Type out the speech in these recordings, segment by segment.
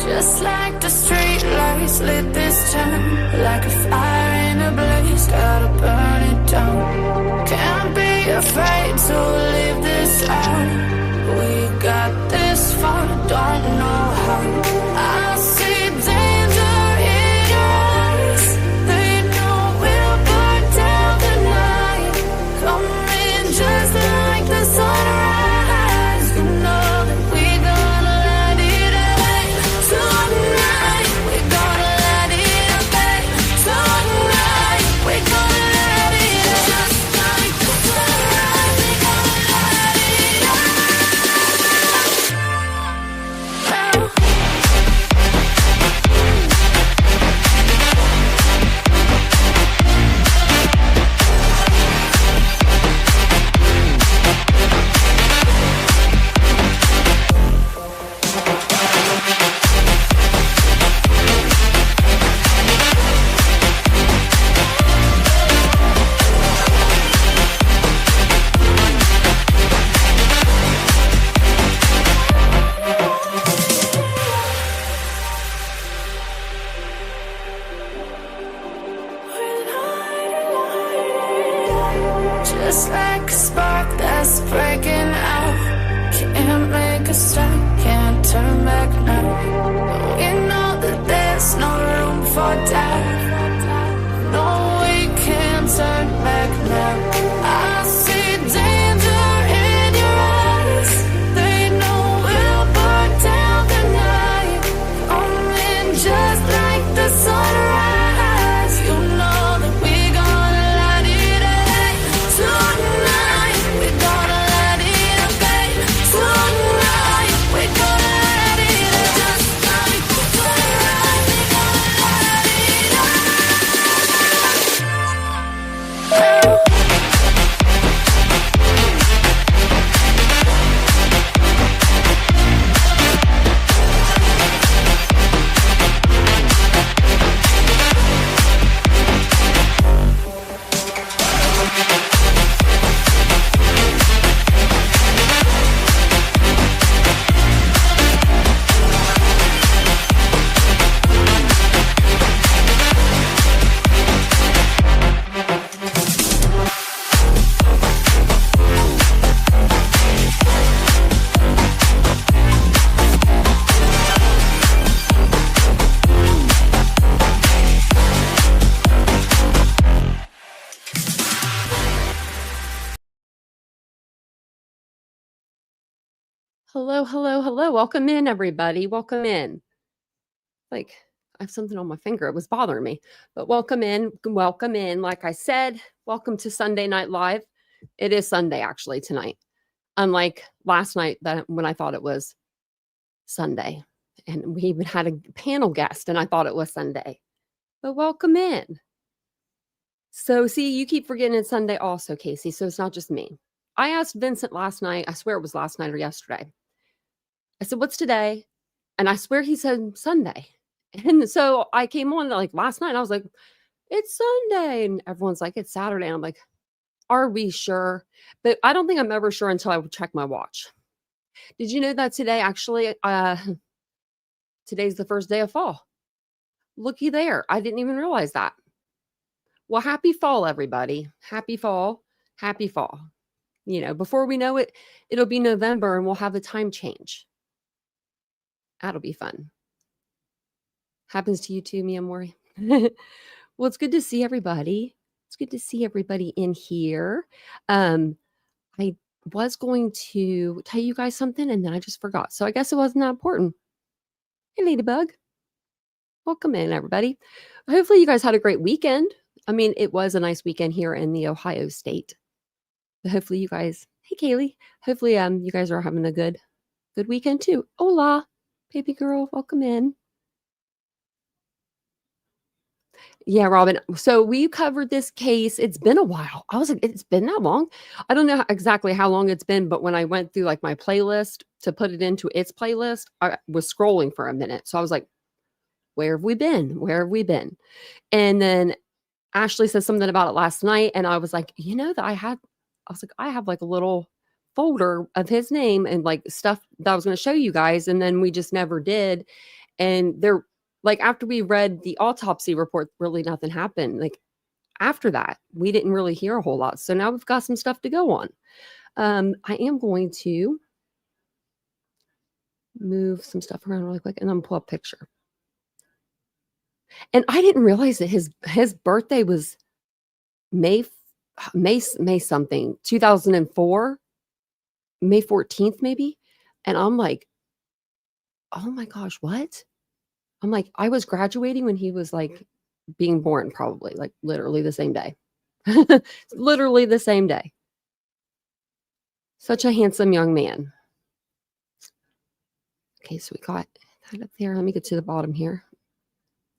Just like the street lights lit this town, like a fire in a blaze, gotta burn it down. Can't be afraid to leave this out. We got this far, don't know how. I see danger in your eyes. They know we'll burn down the night. Coming just like the sunrise. You know that we gonna let it away. Tonight, we gonna let it away. Tonight, we gonna let it away. Just like the sunrise, we gonna let it away. Just like a spark that's breaking out. Can't make a stop, can't turn back now. We know that there's no room for doubt. No, we can't turn back now. I see danger in your eyes. They know we'll burn down the night. Coming just like the sunrise. You know that we gonna let it away. Tonight, we gonna let it away. Tonight, we gonna let it away. Just like the sunrise, we gonna let it away. Hello, hello, hello. Welcome in, everybody. Welcome in. Like, I have something on my finger. It was bothering me. But welcome in. Welcome in. Like I said, welcome to Sunday Night Live. It is Sunday, actually, tonight. Unlike last night when I thought it was Sunday. And we even had a panel guest, and I thought it was Sunday. But welcome in. So, see, you keep forgetting it's Sunday also, Casey. So it's not just me. I asked Vincent last night. I swear it was last night or yesterday. I said, what's today? And I swear he said Sunday. And so I came on like last night. And I was like, it's Sunday. And everyone's like, it's Saturday. And I'm like, are we sure? But I don't think I'm ever sure until I check my watch. Did you know that today actually, today's the first day of fall? Looky there. I didn't even realize that. Well, happy fall, everybody. Happy fall. Happy fall. You know, before we know it, it'll be November and we'll have a time change. That'll be fun. Happens to you too, Mia Mori. Well, it's good to see everybody. It's good to see everybody in here. I was going to tell you guys something and then I just forgot. So I guess it wasn't that important. Hey, Ladybug. Welcome in, everybody. Hopefully you guys had a great weekend. I mean, it was a nice weekend here in the Ohio state. But hopefully you guys, hey, Kaylee. Hopefully you guys are having a good weekend too. Hola, baby girl. Welcome in. Yeah, Robin. So we covered this case. It's been a while. I was like, it's been that long. I don't know exactly how long it's been, but when I went through like my playlist to put it into its playlist, I was scrolling for a minute. So I was like, where have we been? Where have we been? And then Ashley said something about it last night. And I was like, you know, that I was like, I have like a little folder of his name and like stuff that I was going to show you guys. And then we just never did. And they're like, after we read the autopsy report, really nothing happened. Like after that, we didn't really hear a whole lot. So now we've got some stuff to go on. I am going to move some stuff around really quick and then pull up a picture. And I didn't realize that his birthday was May something, 2004, May 14th maybe. And I'm like, oh my gosh, what? I'm like, I was graduating when he was like being born, probably like literally the same day. Literally the same day. Such a handsome young man. Okay, so we got that up there. Let me get to the bottom here.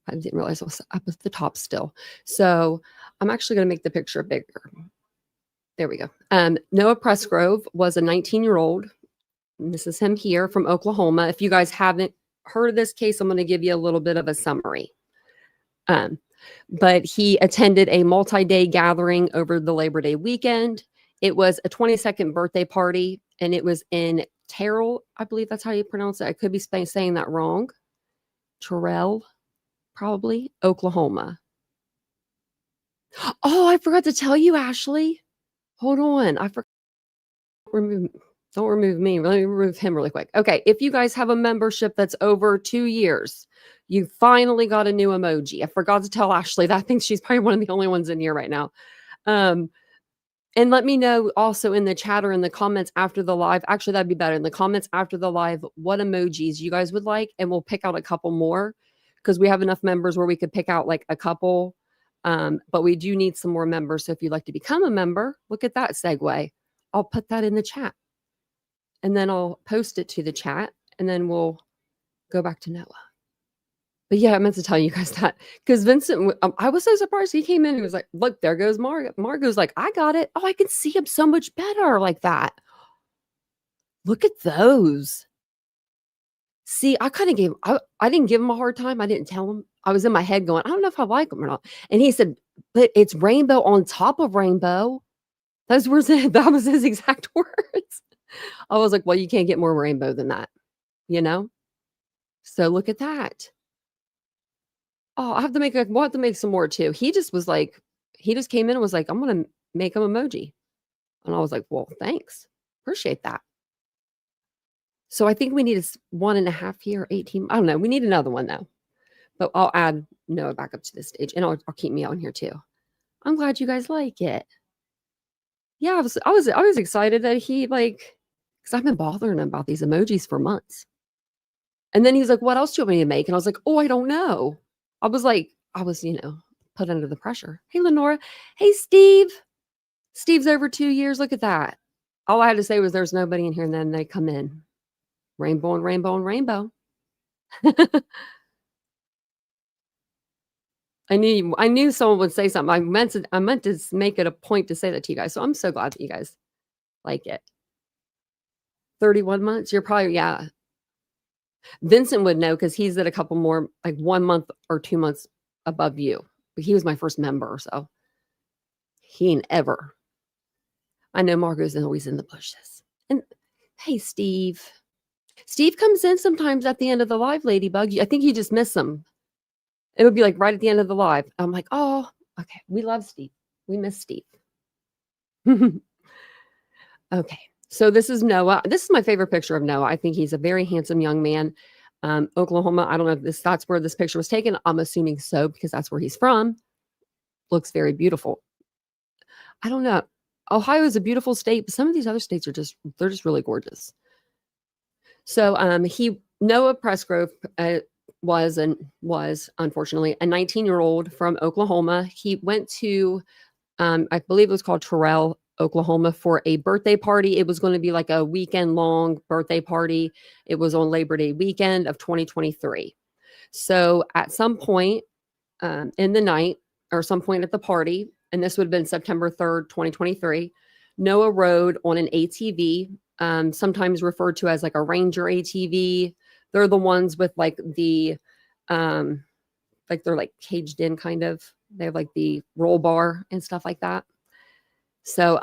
I didn't realize I was up at the top still. So I'm actually going to make the picture bigger. There we go. Noah Presgrove was a 19-year-old. This is him here from Oklahoma. If you guys haven't heard of this case, I'm going to give you a little bit of a summary. But he attended a multi-day gathering over the Labor Day weekend. It was a 22nd birthday party, and it was in Terrell, I believe that's how you pronounce it. I could be saying that wrong. Terrell, probably, Oklahoma. Oh, I forgot to tell you, Ashley. Hold on. I forgot. Don't remove me. Let me remove him really quick. Okay. If you guys have a membership that's over 2 years, you finally got a new emoji. I forgot to tell Ashley that. I think she's probably one of the only ones in here right now. And let me know also in the chat or in the comments after the live. Actually, that'd be better. In the comments after the live, what emojis you guys would like. And we'll pick out a couple more because we have enough members where we could pick out like a couple. But we do need some more members. So if you'd like to become a member, look at that segue. I'll put that in the chat. And then I'll post it to the chat. And then we'll go back to Noah. But yeah, I meant to tell you guys that because Vincent, I was so surprised he came in and was like, look, there goes Mark. Margo's like, I got it. Oh, I can see him so much better like that. Look at those. See, I kind of gave, I didn't give him a hard time. I didn't tell him. I was in my head going, I don't know if I like him or not. And he said, but it's rainbow on top of rainbow. That was his exact words. I was like, well, you can't get more rainbow than that, you know? So look at that. Oh, we'll have to make some more too. He just came in and was like, I'm going to make him emoji. And I was like, well, thanks. Appreciate that. So I think we need a 1.5 year, 18. I don't know. We need another one though. But I'll add Noah back up to this stage and I'll keep me on here too. I'm glad you guys like it. Yeah, I was excited that he because I've been bothering him about these emojis for months. And then he's like, what else do you want me to make? And I was like, oh, I don't know. I was, put under the pressure. Hey, Lenora. Hey, Steve. Steve's over 2 years. Look at that. All I had to say was there's nobody in here. And then they come in. Rainbow and rainbow and rainbow. I knew someone would say something. I meant to make it a point to say that to you guys. So I'm so glad that you guys like it. 31 months. You're probably, yeah. Vincent would know because he's at a couple more, like 1 month or 2 months above you. But he was my first member, so he ain't ever. I know Margo's always in the bushes. And hey, Steve. Steve comes in sometimes at the end of the live, Ladybug. I think you just miss him. It would be like right at the end of the live. I'm like, oh, okay. We love Steve. We miss Steve. Okay. So this is Noah. This is my favorite picture of Noah. I think he's a very handsome young man. Oklahoma. I don't know if that's where this picture was taken. I'm assuming so because that's where he's from. Looks very beautiful. I don't know. Ohio is a beautiful state, but some of these other states they're just really gorgeous. So Noah Presgrove was unfortunately a 19-year-old from Oklahoma. He went to I believe it was called Terrell, Oklahoma for a birthday party. It was going to be like a weekend long birthday party. It was on Labor Day weekend of 2023. So at some point in the night or some point at the party, and this would have been September 3rd, 2023, Noah rode on an ATV, sometimes referred to as like a Ranger ATV. They're the ones with like the, they're like caged in kind of. They have like the roll bar and stuff like that. So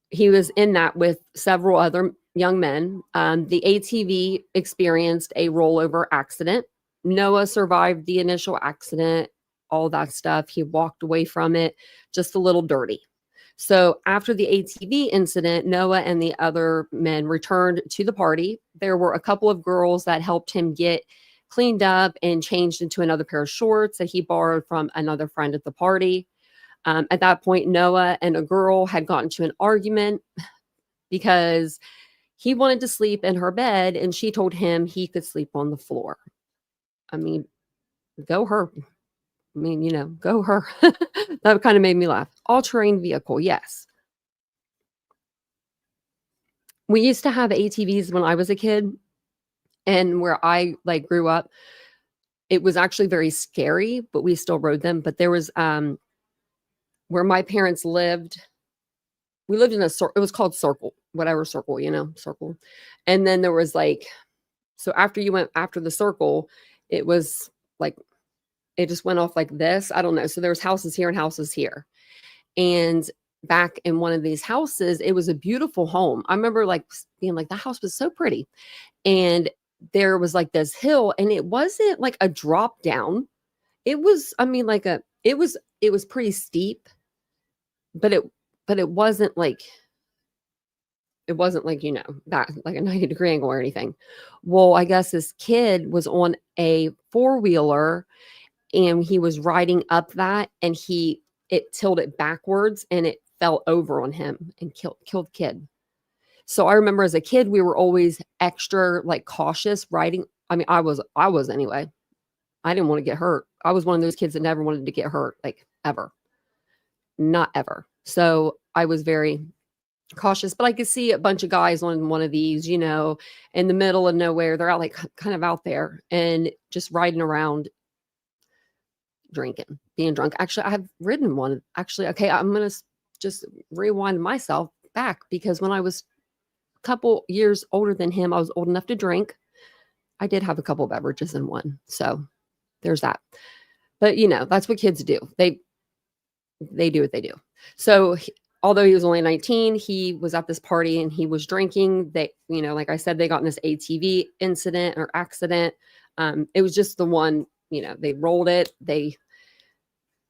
he was in that with several other young men. The ATV experienced a rollover accident. Noah survived the initial accident, all that stuff. He walked away from it, just a little dirty. So after the ATV incident, Noah and the other men returned to the party. There were a couple of girls that helped him get cleaned up and changed into another pair of shorts that he borrowed from another friend at the party. At that point, Noah and a girl had gotten to an argument because he wanted to sleep in her bed and she told him he could sleep on the floor. I mean, go her. I mean, go her. That kind of made me laugh. All-terrain vehicle, yes. We used to have ATVs when I was a kid, and where I grew up, it was actually very scary, but we still rode them. But there was where my parents lived, we lived in it was called Circle, whatever Circle, Circle. And then there was so after you went after the Circle, it was it just went off like this. I don't know. So there was houses here and houses here. And back in one of these houses, it was a beautiful home. I remember being the house was so pretty. And there was this hill, and it wasn't a drop down. It was, it was pretty steep, but it wasn't that a 90-degree angle or anything. Well, I guess this kid was on a 4-wheeler and he was riding up that, and it tilted backwards and it fell over on him and killed the kid. So I remember as a kid, we were always extra cautious riding. I mean, I was anyway. I didn't want to get hurt. I was one of those kids that never wanted to get hurt, ever. Not ever. So I was very cautious, but I could see a bunch of guys on one of these, in the middle of nowhere. They're out kind of out there and just riding around, drinking, being drunk. Actually, I have ridden one. Actually, okay, I'm going to just rewind myself back, because when I was a couple years older than him, I was old enough to drink. I did have a couple of beverages in one. So there's that. But, that's what kids do. They do what they do. So although he was only 19, he was at this party and he was drinking. They, like I said, they got in this ATV incident or accident. It was just the one, they rolled it. They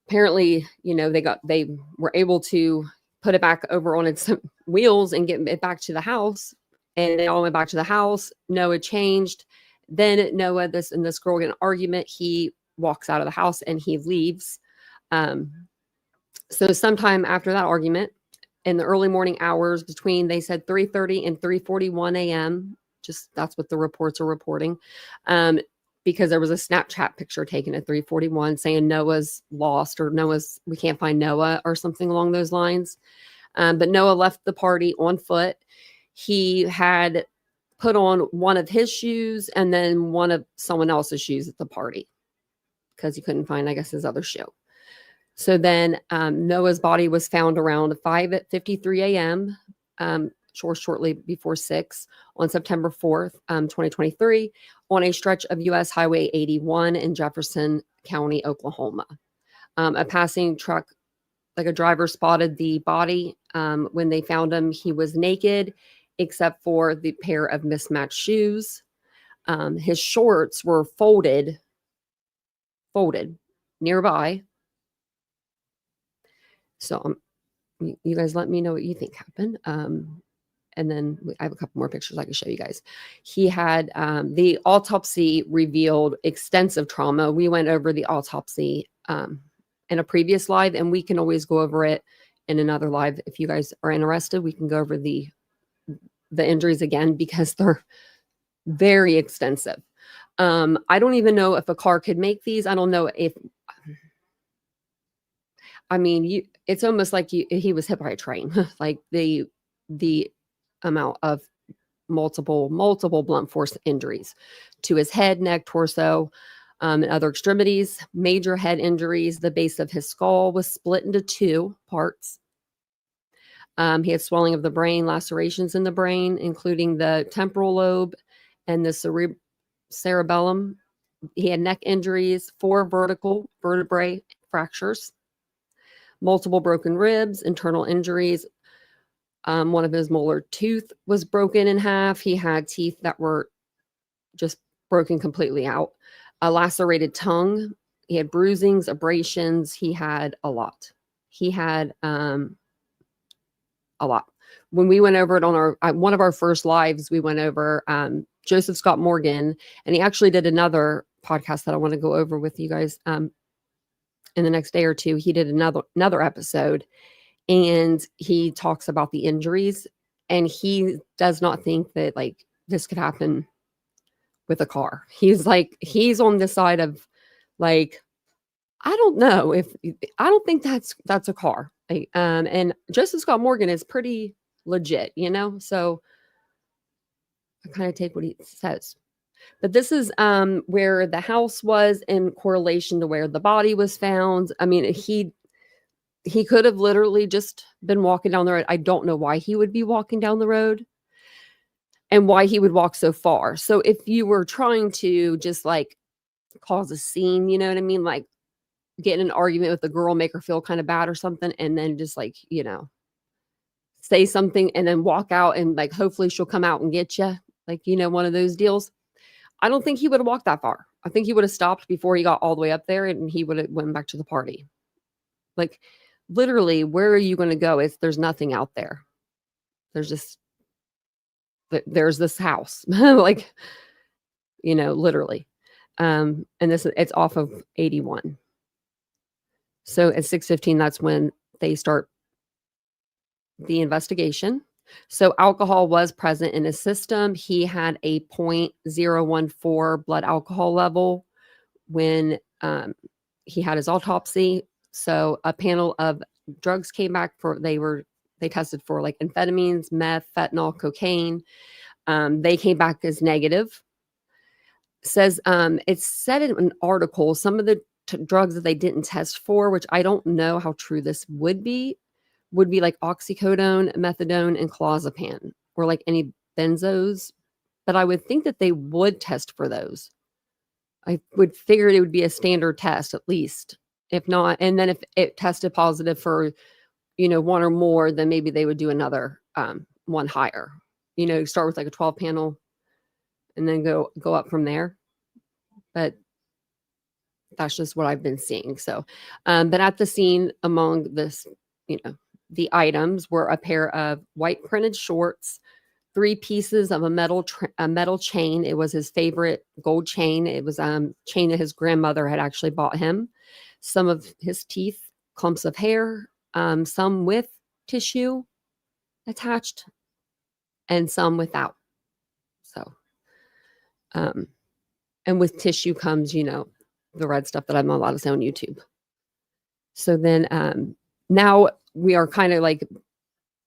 apparently, they were able to put it back over on its wheels and get it back to the house. And they all went back to the house. Noah changed. Then Noah, this girl get an argument. He walks out of the house and he leaves. So sometime after that argument, in the early morning hours between, they said 3:30 and 3:41 a.m. Just that's what the reports are reporting. Because there was a Snapchat picture taken at 3:41 saying Noah's lost, or we can't find Noah, or something along those lines. But Noah left the party on foot. He had put on one of his shoes and then one of someone else's shoes at the party because he couldn't find, I guess, his other shoe. So then Noah's body was found around 5:53 a.m., shortly before 6 on September 4th, 2023, on a stretch of U.S. Highway 81 in Jefferson County, Oklahoma. A passing truck, a driver, spotted the body. When they found him, he was naked, except for the pair of mismatched shoes. His shorts were folded nearby. So you guys let me know what you think happened. And then I have a couple more pictures I can show you guys. He had the autopsy revealed extensive trauma. We went over the autopsy in a previous live, and we can always go over it in another live. If you guys are interested, we can go over the injuries again, because they're very extensive. I don't even know if a car could make these. I don't know if, it's almost like he was hit by a train. The amount of multiple blunt force injuries to his head, neck, torso, and other extremities, major head injuries. The base of his skull was split into 2 parts. He had swelling of the brain, lacerations in the brain, including the temporal lobe and the cerebellum. He had neck injuries, 4 vertical vertebrae fractures, multiple broken ribs, internal injuries, One of his molar tooth was broken in half. He had teeth that were just broken completely out. A lacerated tongue. He had bruisings, abrasions. He had a lot. He had a lot. When we went over it on our one of our first lives, we went over Joseph Scott Morgan, and he actually did another podcast that I want to go over with you guys in the next day or two. He did another episode, and he talks about the injuries, and he does not think that like this could happen with a car. He's on the side of like, I don't know if I don't think that's a car. And Joseph Scott Morgan is pretty legit, so I kind of take what he says. But this is where the house was in correlation to where the body was found. I mean, he could have literally just been walking down the road. I don't know why he would be walking down the road and why he would walk so far. So if you were trying to just like cause a scene, you know what I mean? Like get in an argument with the girl, make her feel kind of bad or something, and then just like, say something and then walk out and like hopefully she'll come out and get you. Like, one of those deals. I don't think he would have walked that far. I think he would have stopped before he got all the way up there and he would have went back to the party. Like literally, where are you going to go? There's nothing out there. There's this house, like, literally. And it's off of 81. So at 6:15, that's when they start the investigation. So alcohol was present in his system. He had a 0.014 blood alcohol level when he had his autopsy. So a panel of drugs came back they tested for like amphetamines, meth, fentanyl, cocaine. They came back as negative. Says it's said in an article, some of the drugs that they didn't test for, which I don't know how true this would be like oxycodone, methadone, and clozapam, or like any benzos. But I would think that they would test for those. I would figure it would be a standard test at least. If not, and then if it tested positive for, one or more, then maybe they would do another one higher. Start with like a 12 panel and then go up from there. But that's just what I've been seeing. So, but at the scene among this, the items were a pair of white printed shorts, 3 pieces of a metal chain. It was his favorite gold chain. It was chain that his grandmother had actually bought him. Some of his teeth, clumps of hair, some with tissue attached, and some without. So, and with tissue comes, the red stuff that I'm not allowed to say on YouTube. So then now we are kind of like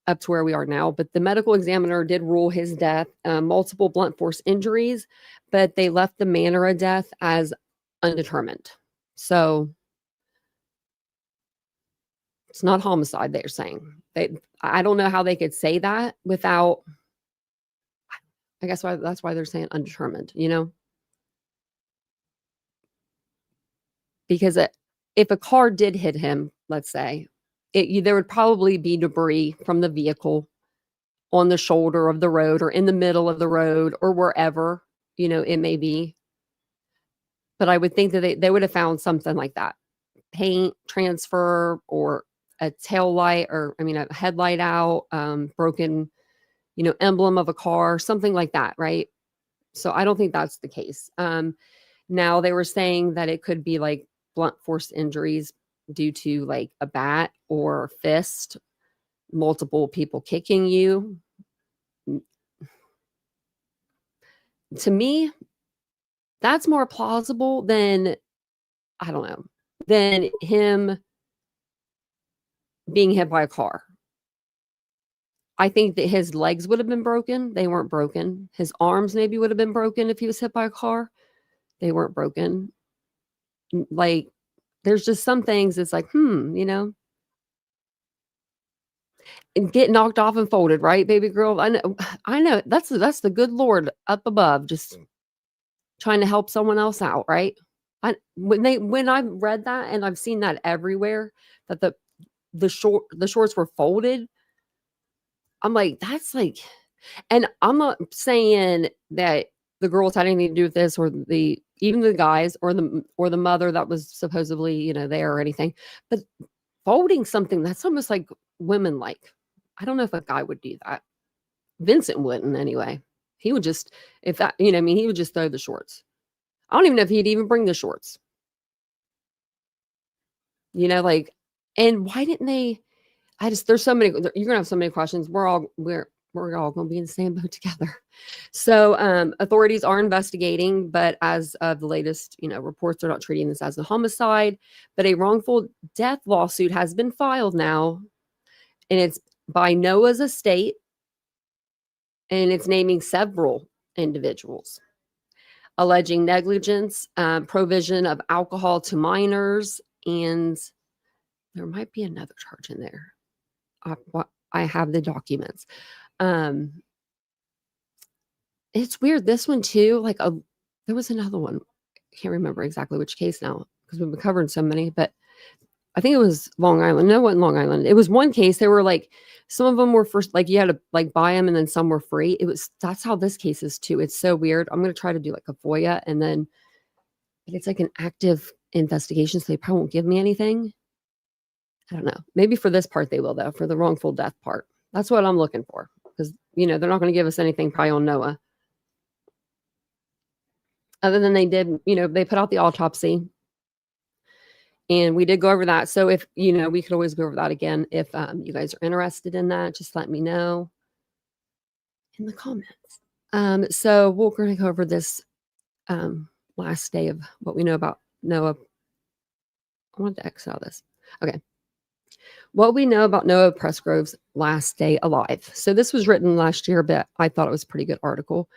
up to where we are now, but the medical examiner did rule his death, multiple blunt force injuries, but they left the manner of death as undetermined. So it's not homicide, they're saying. I don't know how they could say that without, I guess that's why they're saying undetermined, Because if a car did hit him, let's say, there would probably be debris from the vehicle on the shoulder of the road or in the middle of the road or wherever, it may be. But I would think that they would have found something like that. Paint transfer or a tail light or, a headlight out, broken, emblem of a car, something like that, right? So I don't think that's the case. Now they were saying that it could be like blunt force injuries due to like a bat or fist, multiple people kicking you. To me, that's more plausible than, I don't know, than him being hit by a car. I think that his legs would have been broken. They weren't broken. His arms maybe would have been broken if he was hit by a car. They weren't broken. Like, there's just some things it's like, and get knocked off and folded, right, baby girl? I know. That's the good Lord up above, just trying to help someone else out, right? When I read that, and I've seen that everywhere, that the shorts were folded, I'm like, that's like, and I'm not saying that the girls had anything to do with this, or even the guys, or the mother that was supposedly, there or anything, but folding something, that's almost like women like. I don't know if a guy would do that. Vincent wouldn't anyway. He would just, if that, he would just throw the shorts. I don't even know if he'd even bring the shorts. Like, and why didn't they? There's so many, you're gonna have so many questions. We're all gonna be in the same boat together. So authorities are investigating, but as of the latest, reports are not treating this as a homicide, but a wrongful death lawsuit has been filed now, and it's by Noah's estate, and it's naming several individuals, alleging negligence, provision of alcohol to minors, and there might be another charge in there. I have the documents. It's weird. This one too, there was another one. I can't remember exactly which case now because we've been covering so many, but I think it was Long Island. No, it wasn't Long Island. It was one case. They were like, some of them were first, you had to buy them, and then some were free. That's how this case is too. It's so weird. I'm going to try to do a FOIA, and then it's like an active investigation, so they probably won't give me anything. I don't know. Maybe for this part they will, though, for the wrongful death part. That's what I'm looking for, because, they're not going to give us anything probably on Noah. Other than they did, they put out the autopsy, and we did go over that. So if, we could always go over that again. If you guys are interested in that, just let me know in the comments. So we're going to go over this last day of what we know about Noah. I wanted to X out this. Okay. What we know about Noah Presgrove's last day alive. So this was written last year, but I thought it was a pretty good article.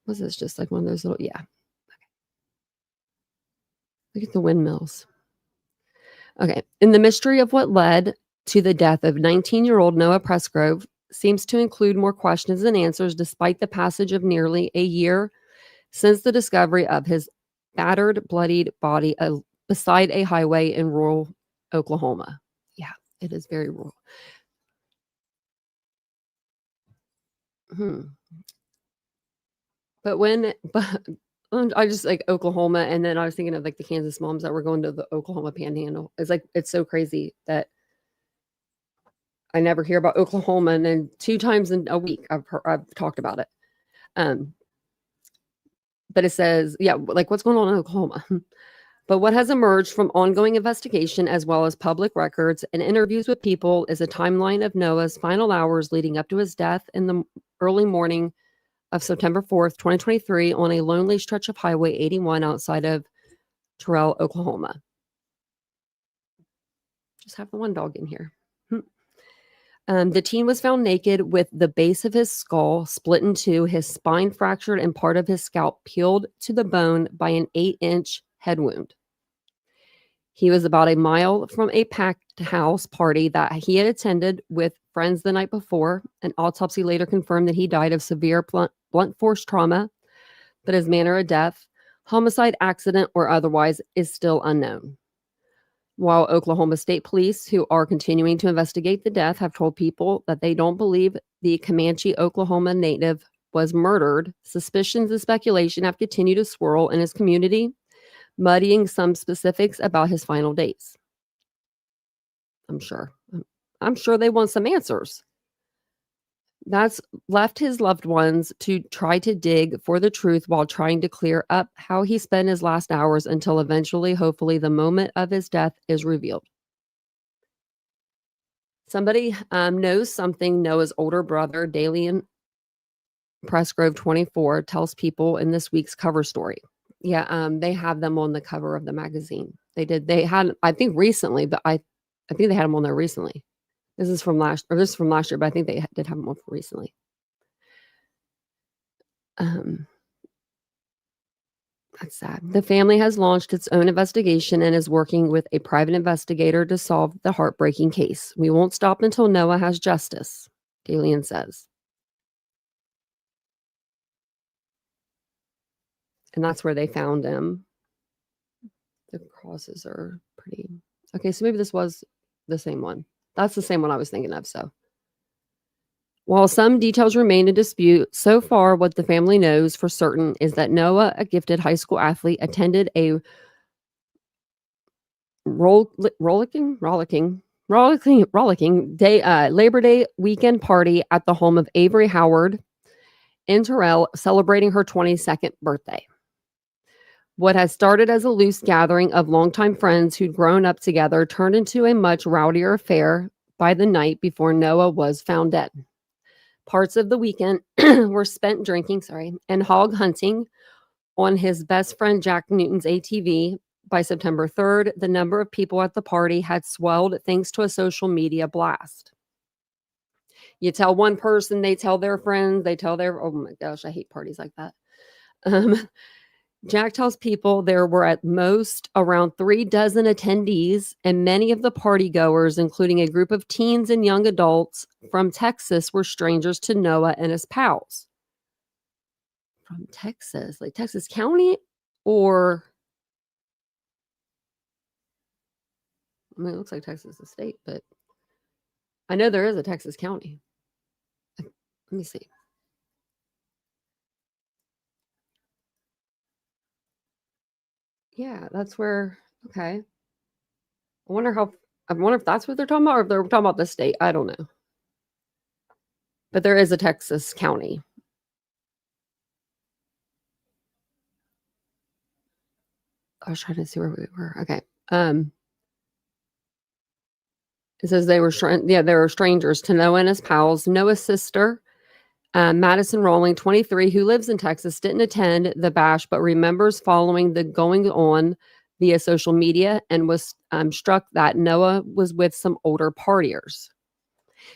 Was this just like one of those little, yeah. Okay. Look at the windmills. Okay. In the mystery of what led to the death of 19-year-old Noah Presgrove seems to include more questions than answers, despite the passage of nearly a year since the discovery of his battered, bloodied body beside a highway in rural Oklahoma. Yeah, it is very rural. But I just Oklahoma, and then I was thinking of the Kansas moms that were going to the Oklahoma Panhandle. It's so crazy that I never hear about Oklahoma, and then 2 times in a week I've talked about it. But it says, yeah, what's going on in Oklahoma? But what has emerged from ongoing investigation, as well as public records and interviews with people, is a timeline of Noah's final hours leading up to his death in the early morning of September 4th, 2023, on a lonely stretch of Highway 81 outside of Terrell, Oklahoma. Just have the one dog in here. The teen was found naked with the base of his skull split in two, his spine fractured, and part of his scalp peeled to the bone by an 8-inch head wound. He was about a mile from a packed house party that he had attended with friends the night before. An autopsy later confirmed that he died of severe blunt force trauma, but his manner of death, homicide, accident, or otherwise, is still unknown. While Oklahoma State Police, who are continuing to investigate the death, have told people that they don't believe the Comanche, Oklahoma native was murdered, suspicions and speculation have continued to swirl in his community, muddying some specifics about his final days. I'm sure they want some answers. That's left his loved ones to try to dig for the truth while trying to clear up how he spent his last hours until eventually, hopefully, the moment of his death is revealed. Somebody knows something. Noah's older brother, Dalian Presgrove, 24, tells people in this week's cover story. Yeah, they have them on the cover of the magazine. They had, I think recently, but I think they had them on there recently. This is from last year, but I think they did have them on recently. That's sad. The family has launched its own investigation and is working with a private investigator to solve the heartbreaking case. We won't stop until Noah has justice, Dalian says. And that's where they found him. The crosses are pretty. Okay, so maybe this was the same one. That's the same one I was thinking of, so. While some details remain in dispute, so far what the family knows for certain is that Noah, a gifted high school athlete, attended a rollicking day Labor Day weekend party at the home of Avery Howard in Terrell, celebrating her 22nd birthday. What has started as a loose gathering of longtime friends who'd grown up together turned into a much rowdier affair by the night before Noah was found dead. Parts of the weekend were spent drinking, and hog hunting on his best friend Jack Newton's ATV. By September 3rd, the number of people at the party had swelled thanks to a social media blast. You tell one person, they tell their friends, they tell their, oh my gosh, I hate parties like that. Jack tells people there were at most around 3 dozen attendees, and many of the partygoers, including a group of teens and young adults from Texas, were strangers to Noah and his pals. From Texas, like Texas County, or I mean, it looks like Texas is a state, but I know there is a Texas County. Let me see. Yeah, that's where, okay. I wonder if that's what they're talking about, or if they're talking about the state. I don't know. But there is a Texas county. I was trying to see where we were. Okay. It says they were strangers to Noah and his pals. Noah's sister, Madison Rowling, 23, who lives in Texas, didn't attend the bash, but remembers following the going on via social media and was struck that Noah was with some older partiers.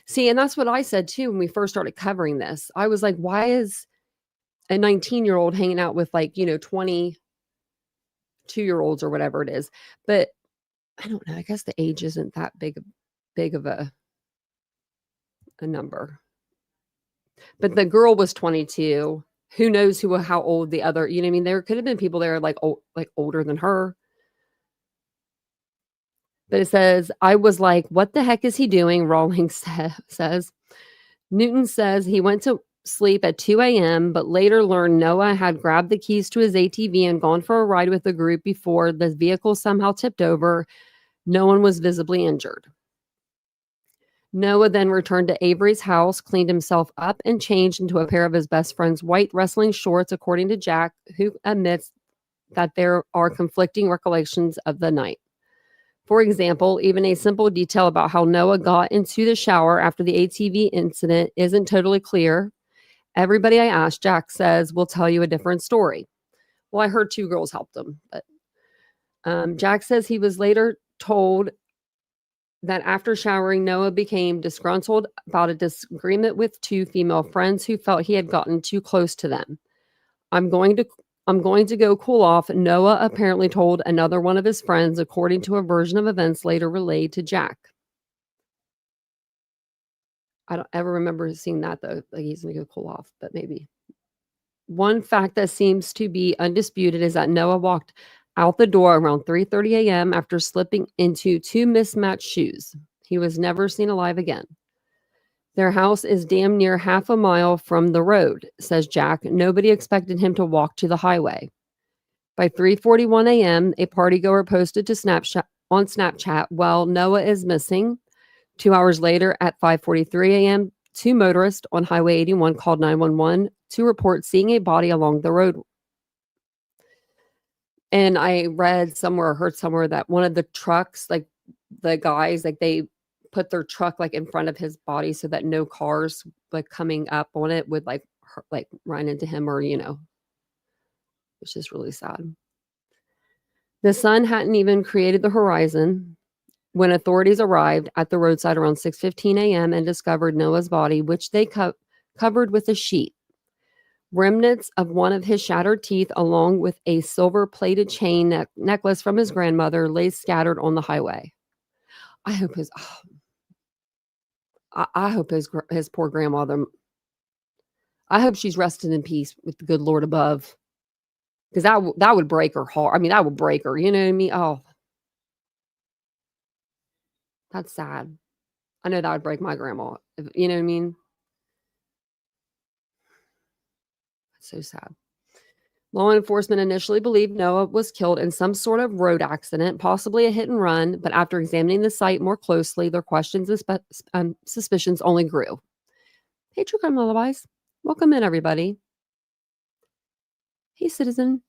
See, and that's what I said too when we first started covering this. I was like, why is a 19-year-old hanging out with 22-year-olds or whatever it is? But I don't know. I guess the age isn't that big of a number. But the girl was 22. Who knows how old the other, you know what I mean? There could have been people there older than her. But it says, I was like, what the heck is he doing? Rawlings says. Newton says he went to sleep at 2 a.m., but later learned Noah had grabbed the keys to his ATV and gone for a ride with the group before the vehicle somehow tipped over. No one was visibly injured. Noah then returned to Avery's house, cleaned himself up, and changed into a pair of his best friend's white wrestling shorts, according to Jack, who admits that there are conflicting recollections of the night. For example, even a simple detail about how Noah got into the shower after the ATV incident isn't totally clear. Everybody I asked, Jack says, will tell you a different story. Well, I heard 2 girls helped him, but Jack says he was later told that after showering, Noah became disgruntled about a disagreement with 2 female friends who felt he had gotten too close to them. I'm going to go cool off, Noah apparently told another one of his friends, according to a version of events later relayed to Jack. I don't ever remember seeing that, though. Like, he's going to go cool off, but maybe. One fact that seems to be undisputed is that Noah walked out the door around 3:30 a.m. after slipping into 2 mismatched shoes. He was never seen alive again. Their house is damn near half a mile from the road, says Jack. Nobody expected him to walk to the highway. By 3:41 a.m., a partygoer posted to Snapchat, "Well, Noah is missing." 2 hours later, at 5:43 a.m., 2 motorists on Highway 81 called 911 to report seeing a body along the road. And I read somewhere or heard somewhere that one of the trucks, like the guys, they put their truck in front of his body so that no cars coming up on it would run into him, or it's just really sad. The sun hadn't even created the horizon when authorities arrived at the roadside around 6:15 a.m. and discovered Noah's body, which they covered with a sheet. Remnants of one of his shattered teeth, along with a silver-plated chain necklace from his grandmother, lay scattered on the highway. I hope his poor grandmother, I hope she's resting in peace with the good Lord above, because that would break her heart. I mean, that would break her. You know what I mean? Oh, that's sad. I know that would break my grandma. You know what I mean? So sad. Law enforcement initially believed Noah was killed in some sort of road accident, possibly a hit and run, but after examining the site more closely, their questions and suspicions only grew. Hey, True Crime Lullabies. Welcome in, everybody. Hey, citizen.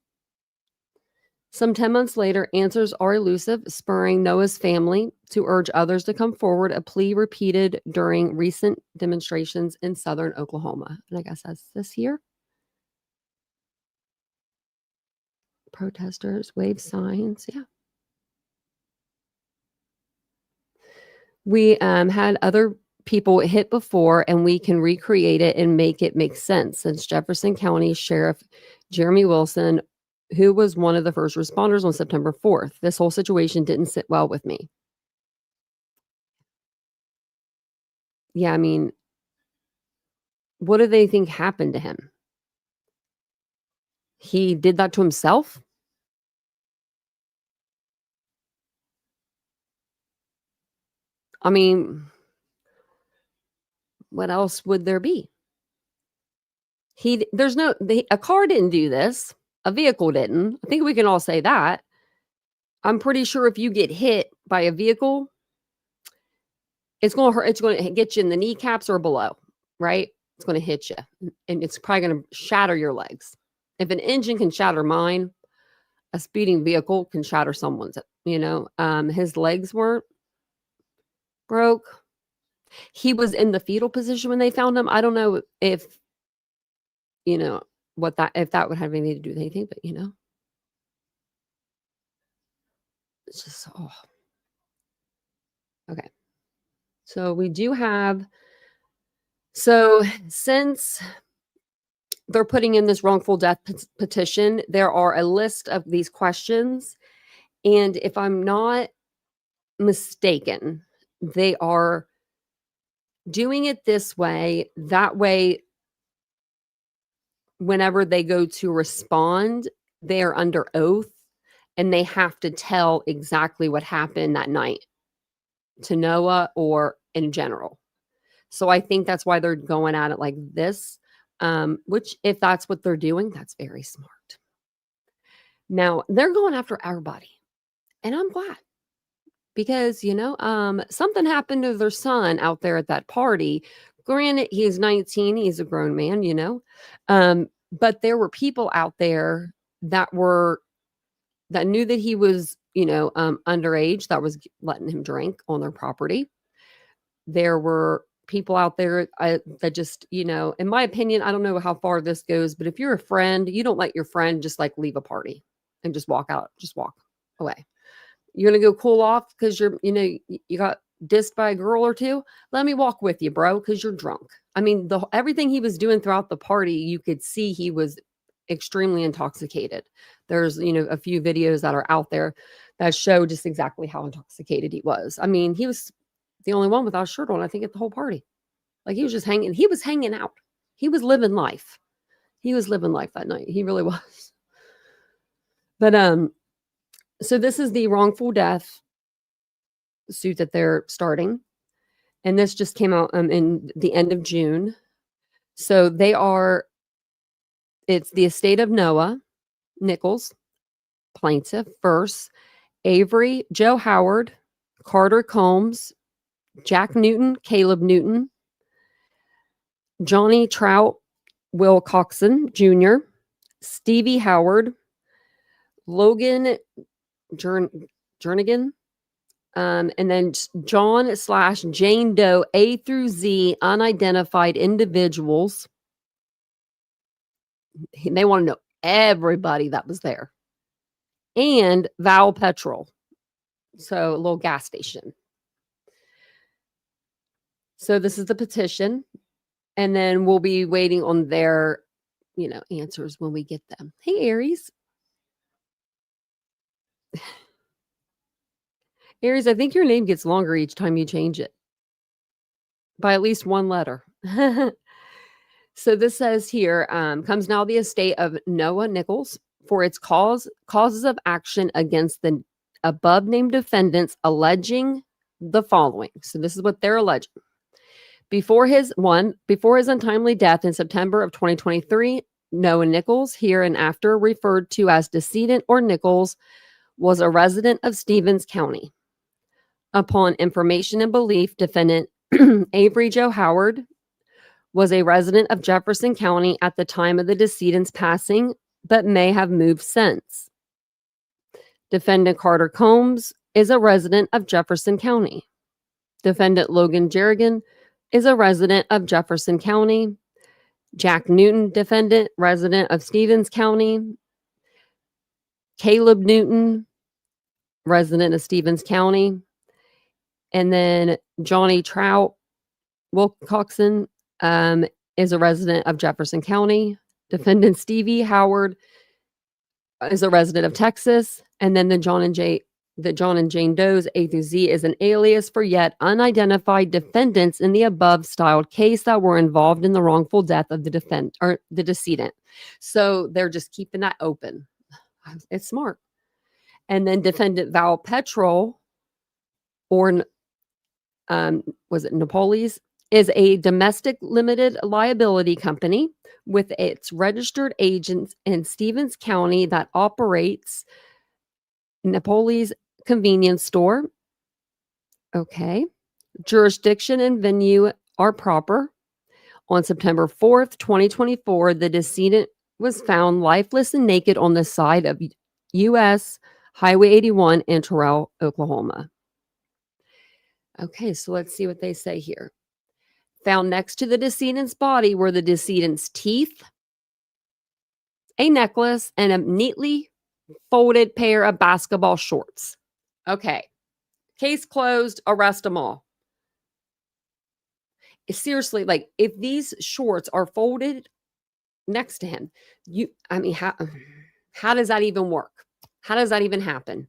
Some 10 months later, answers are elusive, spurring Noah's family to urge others to come forward, a plea repeated during recent demonstrations in southern Oklahoma. And I guess that's this here. Protesters wave signs. Yeah. We had other people hit before, and we can recreate it and make it make sense. Since Jefferson County Sheriff Jeremy Wilson, who was one of the first responders on September 4th, this whole situation didn't sit well with me. Yeah, I mean, what do they think happened to him? He did that to himself? I mean, what else would there be? A car didn't do this. A vehicle didn't. I think we can all say that. I'm pretty sure if you get hit by a vehicle, it's going to hurt. It's going to get you in the kneecaps or below, right? It's going to hit you, and it's probably going to shatter your legs. If an engine can shatter mine, a speeding vehicle can shatter someone's, his legs weren't broke. He was in the fetal position when they found him. I don't know if, if that would have anything to do with anything, but it's just, okay. So we do have, since they're putting in this wrongful death petition, there are a list of these questions. And if I'm not mistaken, they are doing it this way. That way, whenever they go to respond, they are under oath and they have to tell exactly what happened that night to Noah or in general. So I think that's why they're going at it like this, which if that's what they're doing, that's very smart. Now, they're going after our body, and I'm glad because, something happened to their son out there at that party. Granted, he's 19, he's a grown man, but there were people out there that knew that he was, underage, that was letting him drink on their property. There were people out there that just, in my opinion, I don't know how far this goes, but if you're a friend, you don't let your friend just like leave a party and just walk away. You're going to go cool off because you got dissed by a girl or two. Let me walk with you, bro, because you're drunk. I mean, everything he was doing throughout the party, you could see he was extremely intoxicated. There's, a few videos that are out there that show just exactly how intoxicated he was. I mean, he was the only one without a shirt on, I think, at the whole party. Like he was hanging out. He was living life. He was living life that night. He really was. But, so this is the wrongful death suit that they're starting. And this just came out in the end of June. So it's the estate of Noah Nichols, plaintiff, first, Avery, Joe Howard, Carter Combs, Jack Newton, Caleb Newton, Johnny Trout, Will Coxon Jr., Stevie Howard, Logan Jernigan, and then John/Jane Doe A through Z unidentified individuals. They want to know everybody that was there. And Val Petrol. So a little gas station. So this is the petition. And then we'll be waiting on their, answers when we get them. Hey, Aries. Aries, I think your name gets longer each time you change it. By at least one letter. So this says here, comes now the estate of Noah Nichols for its causes of action against the above named defendants alleging the following. So this is what they're alleging. Before his untimely death in September of 2023, Noah Nichols, hereinafter referred to as decedent or Nichols, was a resident of Stevens County. Upon information and belief, defendant Avery Joe Howard was a resident of Jefferson County at the time of the decedent's passing, but may have moved since. Defendant Carter Combs is a resident of Jefferson County. Defendant Logan Jerrigan is a resident of Jefferson County. Jack Newton, defendant, resident of Stevens County. Caleb Newton, resident of Stevens County. And then Johnny Trout Wilcoxon is a resident of Jefferson County. Defendant Stevie Howard is a resident of Texas. And then the John and Jane Doe's A through Z is an alias for yet unidentified defendants in the above styled case that were involved in the wrongful death of the decedent. So they're just keeping that open. It's smart. And then defendant Val Petrol, or was it Napoles, is a domestic limited liability company with its registered agents in Stevens County that operates Napoles convenience store. Okay. Jurisdiction and venue are proper. On September 4th, 2024, the decedent was found lifeless and naked on the side of U.S. Highway 81 in Terrell, Oklahoma. Okay, so let's see what they say here. Found next to the decedent's body were the decedent's teeth, a necklace, and a neatly folded pair of basketball shorts. Okay, case closed, arrest them all. Seriously, like, if these shorts are folded next to him, how does that even work? How does that even happen?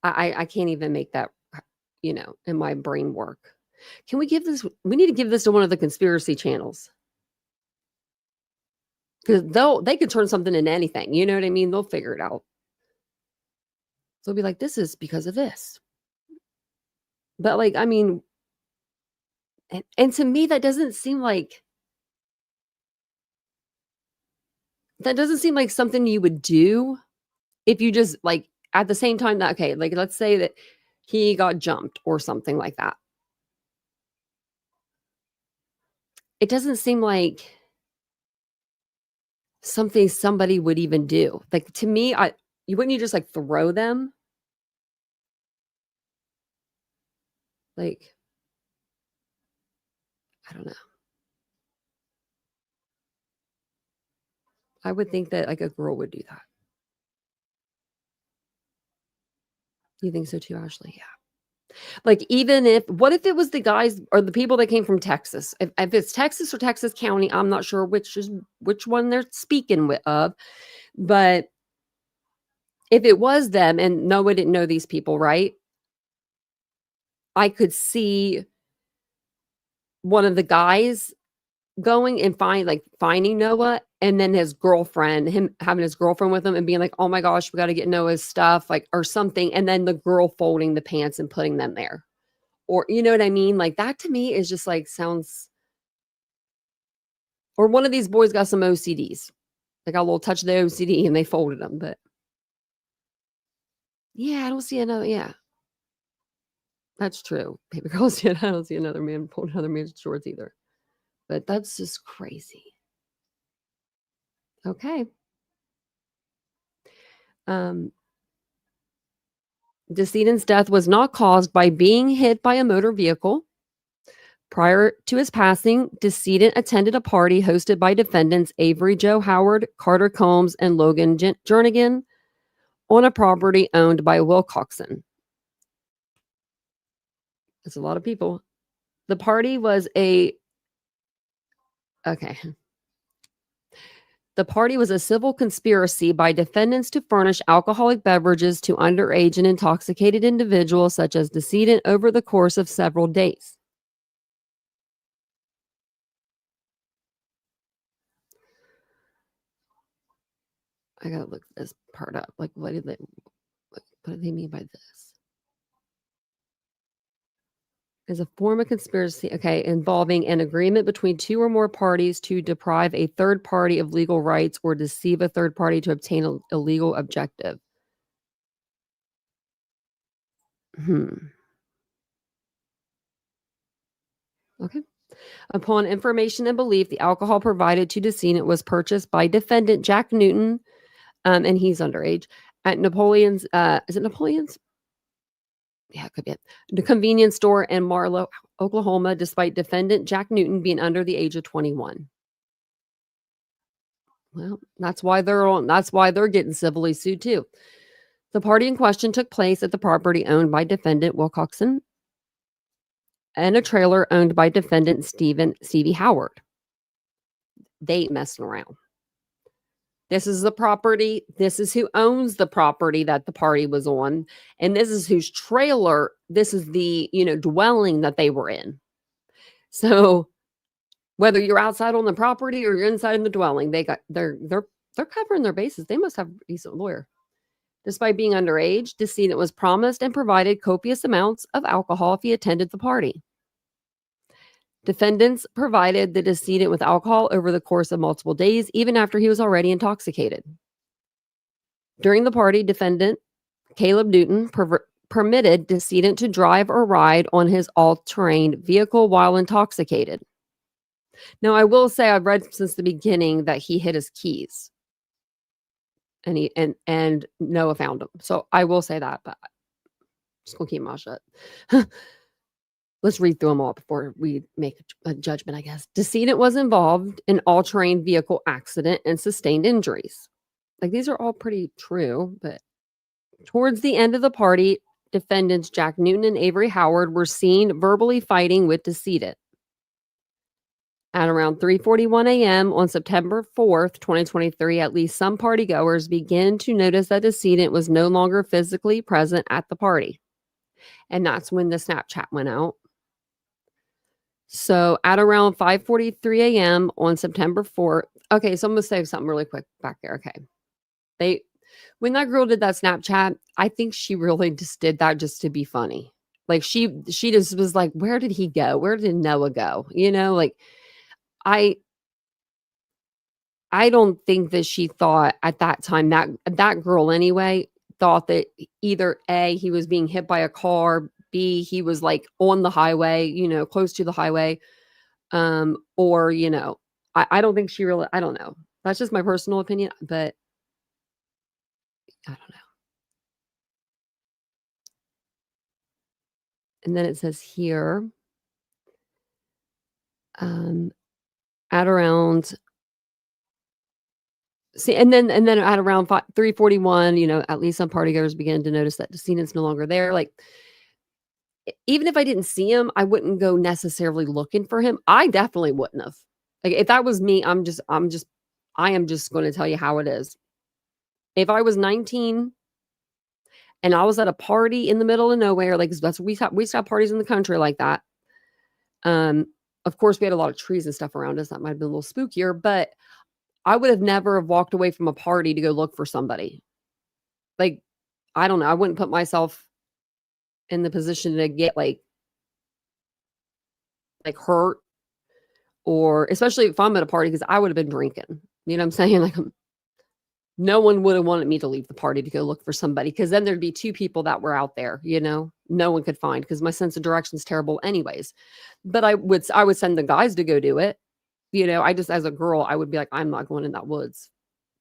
I can't even make that, in my brain work. We need to give this to one of the conspiracy channels. Because they could turn something into anything. You know what I mean? They'll figure it out. They'll be like, this is because of this. But and to me, that doesn't seem like something you would do if you just at the same time that, okay, let's say that he got jumped or something like that. It doesn't seem like something somebody would even do. To me, wouldn't you just throw them? I don't know. I would think that a girl would do that. You think so too, Ashley? Yeah. What if it was the guys or the people that came from Texas? If it's Texas or Texas County, I'm not sure which one they're speaking of. But if it was them and Noah didn't know these people, right? I could see one of the guys going and finding Noah, and then him having his girlfriend with him and being like, oh my gosh, we got to get Noah's stuff, or something. And then the girl folding the pants and putting them there. Or, you know what I mean? That to me is just sounds, or one of these boys got some OCDs. They got a little touch of the OCD and they folded them. But yeah, I don't see another. Yeah, that's true. Baby girls, I don't see another man folding another man's shorts either. But that's just crazy. Okay. Decedent's death was not caused by being hit by a motor vehicle. Prior to his passing, decedent attended a party hosted by defendants Avery Joe Howard, Carter Combs, and Logan Jernigan on a property owned by Wilcoxon. That's a lot of people. The party was a civil conspiracy by defendants to furnish alcoholic beverages to underage and intoxicated individuals such as decedent over the course of several days. I gotta look this part up. What do they mean by this? is a form of conspiracy, involving an agreement between two or more parties to deprive a third party of legal rights or deceive a third party to obtain a illegal objective. Okay. Upon information and belief, the alcohol provided to decedent was purchased by defendant Jack Newton, and he's underage, at Napoleon's, is it Napoleon's? Yeah, it could be it. The convenience store in Marlow, Oklahoma, despite defendant Jack Newton being under the age of 21. Well, that's why they're getting civilly sued too. The party in question took place at the property owned by defendant Wilcoxon and a trailer owned by defendant Stevie Howard. They ain't messing around. This is the property. This is who owns the property that the party was on. And this is whose trailer. This is the, dwelling that they were in. So whether you're outside on the property or you're inside in the dwelling, they're covering their bases. They must have a decent lawyer. Despite being underage, decedent was promised and provided copious amounts of alcohol if he attended the party. Defendants provided the decedent with alcohol over the course of multiple days, even after he was already intoxicated. During the party, defendant Caleb Newton permitted decedent to drive or ride on his all-terrain vehicle while intoxicated. Now, I will say I've read since the beginning that he hid his keys, and Noah found them. So I will say that, but I'm just gonna keep my mouth shut. Let's read through them all before we make a judgment, I guess. Decedent was involved in all-terrain vehicle accident and sustained injuries. Like, these are all pretty true, but towards the end of the party, defendants Jack Newton and Avery Howard were seen verbally fighting with decedent. At around 3:41 a.m. on September 4th, 2023, at least some partygoers began to notice that decedent was no longer physically present at the party. And that's when the Snapchat went out. So at around 5:43 a.m. on September 4th, okay, so I'm going to say something really quick back there. Okay. When that girl did that Snapchat, I think she really just did that just to be funny. Like she just was like, where did he go? Where did Noah go? Like I don't think that she thought at that time that girl anyway thought that either A, he was being hit by a car, B, he was like on the highway, close to the highway. Or, I don't think she really, I don't know. That's just my personal opinion, but I don't know. And then it says here, at around, and then at around 3:41, at least some partygoers began to notice that decedent's no longer there. Like, even if I didn't see him, I wouldn't go necessarily looking for him. I definitely wouldn't have. Like, if that was me, I am just going to tell you how it is. If I was 19 and I was at a party in the middle of nowhere, like we used to have parties in the country like that. Of course, we had a lot of trees and stuff around us. That might have been a little spookier, but I would have never have walked away from a party to go look for somebody. Like, I don't know. I wouldn't put myself in the position to get like hurt, or especially if I'm at a party, because I would have been drinking. You know what I'm saying? Like, no one would have wanted me to leave the party to go look for somebody, because then there'd be two people that were out there, no one could find, because my sense of direction is terrible anyways. But I would send the guys to go do it. I just, as a girl, I would be like, I'm not going in that woods,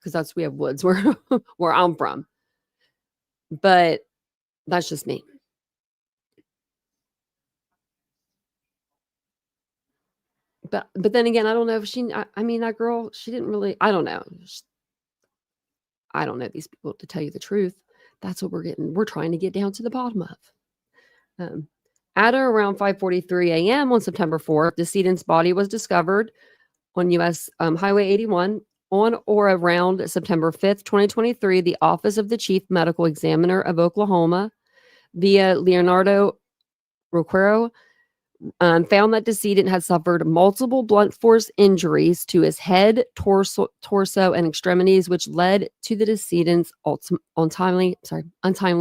because we have woods where I'm from. But that's just me. But then again, I don't know if that girl, she didn't really, I don't know. I don't know these people, to tell you the truth. That's what we're trying to get down to the bottom of. At around 5:43 a.m. on September 4th, decedent's body was discovered on U.S. Highway 81 on or around September 5th, 2023. The Office of the Chief Medical Examiner of Oklahoma, via Leonardo Roquero, found that decedent had suffered multiple blunt force injuries to his head, torso, and extremities, which led to the decedent's untimely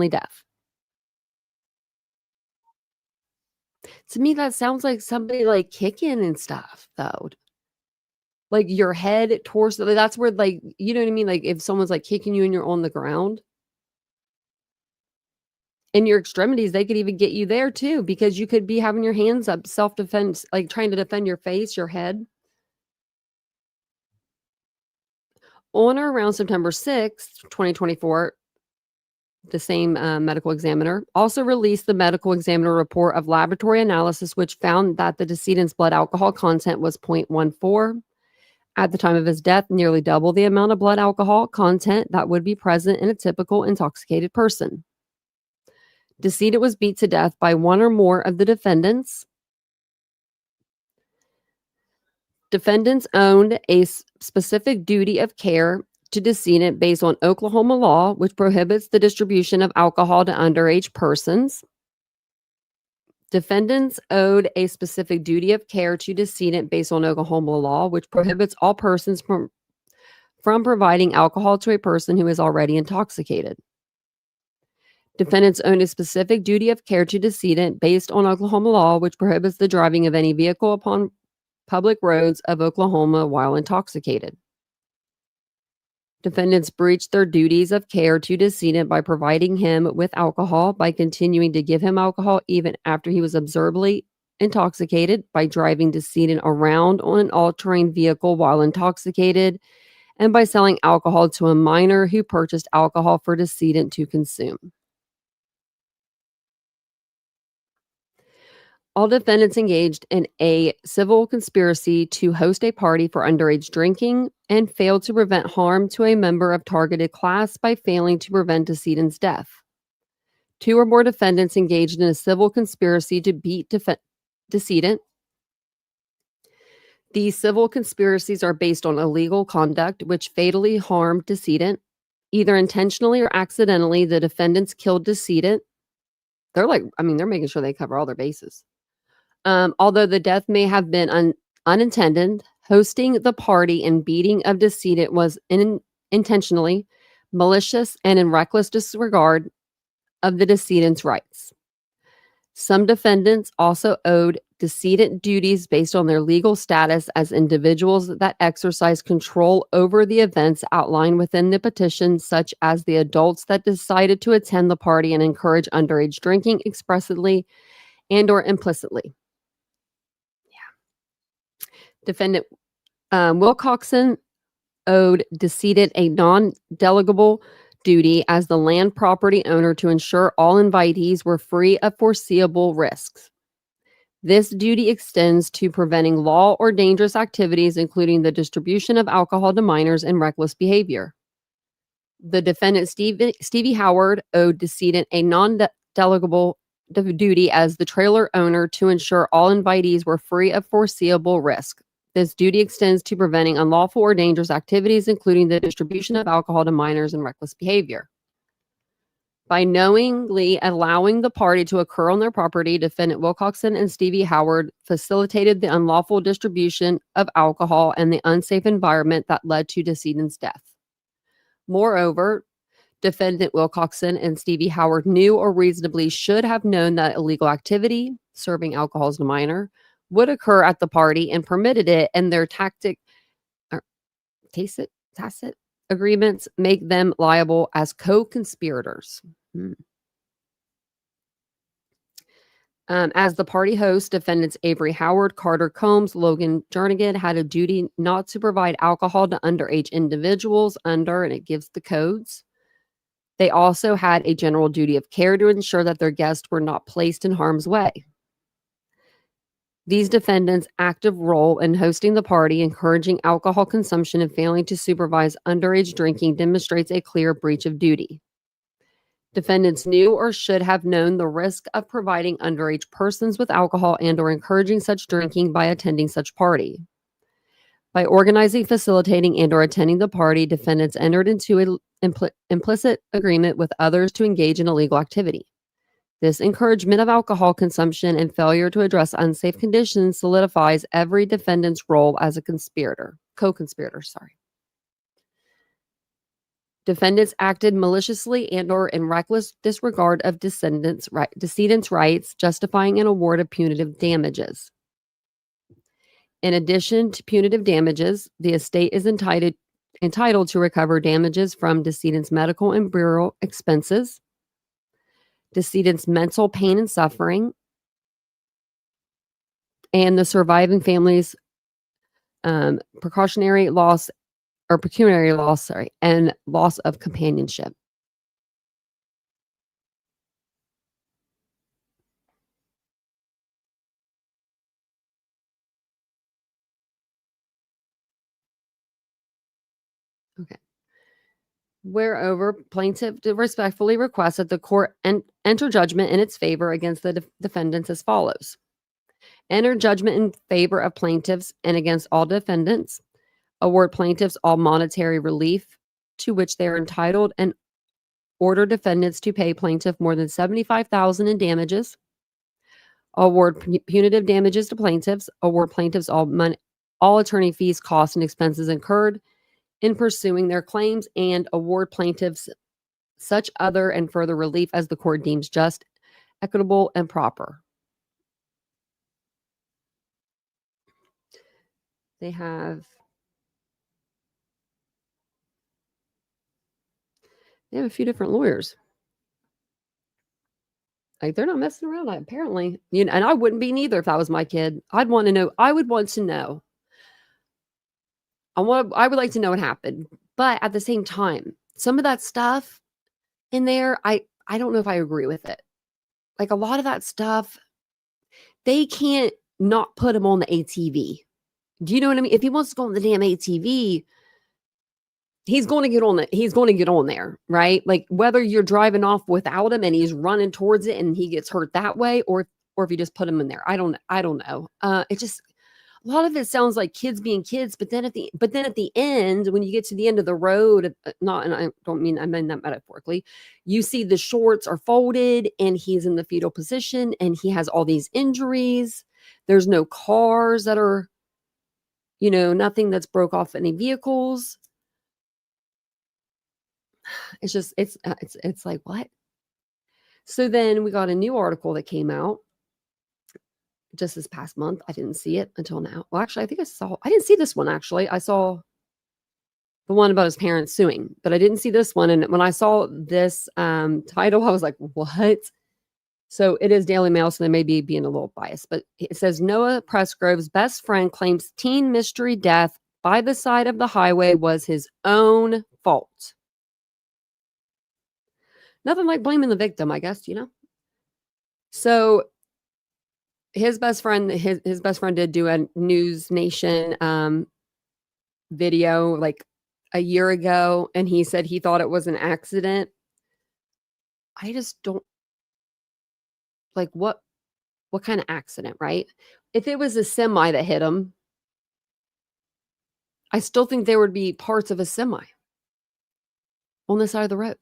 death. To me, that sounds like somebody like kicking and stuff, though. Like your head, torso, that's where, like, you know what I mean? Like if someone's like kicking you and you're on the ground and your extremities, they could even get you there too, because you could be having your hands up, self-defense, like trying to defend your face, your head. On or around September 6th, 2024, the same medical examiner also released the medical examiner report of laboratory analysis, which found that the decedent's blood alcohol content was 0.14. At the time of his death, nearly double the amount of blood alcohol content that would be present in a typical intoxicated person. Decedent was beat to death by one or more of the defendants. Defendants owned a specific duty of care to decedent based on Oklahoma law, which prohibits the distribution of alcohol to underage persons. Defendants owed a specific duty of care to decedent based on Oklahoma law, which prohibits all persons from providing alcohol to a person who is already intoxicated. Defendants own a specific duty of care to decedent based on Oklahoma law, which prohibits the driving of any vehicle upon public roads of Oklahoma while intoxicated. Defendants breached their duties of care to decedent by providing him with alcohol, by continuing to give him alcohol even after he was observably intoxicated, by driving decedent around on an all-terrain vehicle while intoxicated, and by selling alcohol to a minor who purchased alcohol for decedent to consume. All defendants engaged in a civil conspiracy to host a party for underage drinking and failed to prevent harm to a member of targeted class by failing to prevent decedent's death. Two or more defendants engaged in a civil conspiracy to beat decedent. These civil conspiracies are based on illegal conduct which fatally harmed decedent. Either intentionally or accidentally, the defendants killed decedent. They're making sure they cover all their bases. Although the death may have been unintended, hosting the party and beating of decedent was intentionally malicious and in reckless disregard of the decedent's rights. Some defendants also owed decedent duties based on their legal status as individuals that exercise control over the events outlined within the petition, such as the adults that decided to attend the party and encourage underage drinking expressly and or implicitly. Defendant Wilcoxon owed decedent a non-delegable duty as the land property owner to ensure all invitees were free of foreseeable risks. This duty extends to preventing law or dangerous activities, including the distribution of alcohol to minors and reckless behavior. The defendant Stevie Howard owed decedent a non-delegable duty as the trailer owner to ensure all invitees were free of foreseeable risk. This duty extends to preventing unlawful or dangerous activities, including the distribution of alcohol to minors and reckless behavior. By knowingly allowing the party to occur on their property, defendant Wilcoxon and Stevie Howard facilitated the unlawful distribution of alcohol and the unsafe environment that led to decedent's death. Moreover, defendant Wilcoxon and Stevie Howard knew or reasonably should have known that illegal activity, serving alcohol as a minor, would occur at the party and permitted it, and their tacit agreements make them liable as co-conspirators. As the party host, defendants Avery Howard, Carter Combs, Logan Jernigan had a duty not to provide alcohol to underage individuals and it gives the codes. They also had a general duty of care to ensure that their guests were not placed in harm's way. These defendants' active role in hosting the party, encouraging alcohol consumption, and failing to supervise underage drinking demonstrates a clear breach of duty. Defendants knew or should have known the risk of providing underage persons with alcohol and or encouraging such drinking by attending such party. By organizing, facilitating, and or attending the party, defendants entered into an implicit agreement with others to engage in illegal activity. This encouragement of alcohol consumption and failure to address unsafe conditions solidifies every defendant's role as a co-conspirator. Defendants acted maliciously and or in reckless disregard of decedent's rights, justifying an award of punitive damages. In addition to punitive damages, the estate is entitled to recover damages from decedent's medical and burial expenses, decedent's mental pain and suffering, and the surviving family's pecuniary loss, and loss of companionship. Okay. Whereover, plaintiff respectfully requests that the court enter judgment in its favor against the defendants as follows. Enter judgment in favor of plaintiffs and against all defendants. Award plaintiffs all monetary relief to which they are entitled and order defendants to pay plaintiff more than $75,000 in damages. Award punitive damages to plaintiffs. Award plaintiffs all attorney fees, costs, and expenses incurred in pursuing their claims, and award plaintiffs such other and further relief as the court deems just, equitable, and proper. They have a few different lawyers. Like, they're not messing around, apparently. And I wouldn't be neither if that was my kid. I would want to know. I would like to know what happened. But at the same time, some of that stuff in there, I don't know if I agree with it. Like, a lot of that stuff, they can't not put him on the ATV. Do you know what I mean? If he wants to go on the damn ATV, he's going to get on it. He's going to get on there, right? Like, whether you're driving off without him and he's running towards it and he gets hurt that way, or if you just put him in there. I don't know. It just, a lot of it sounds like kids being kids, but then at the end, when you get to the end of the road, and I mean that metaphorically, you see the shorts are folded and he's in the fetal position and he has all these injuries. There's no cars that are, nothing that's broke off any vehicles. It's just, it's like, what? So then we got a new article that came out just this past month. I didn't see it until now. Well, actually, I didn't see this one, actually. I saw the one about his parents suing, but I didn't see this one. And when I saw this title, I was like, what? So it is Daily Mail, so they may be being a little biased, but it says Noah Presgrove's best friend claims teen mystery death by the side of the highway was his own fault. Nothing like blaming the victim, I guess, So his best friend did do a News Nation video like a year ago, and he said he thought it was an accident. I just don't like what kind of accident, right? If it was a semi that hit him, I still think there would be parts of a semi on the side of the road,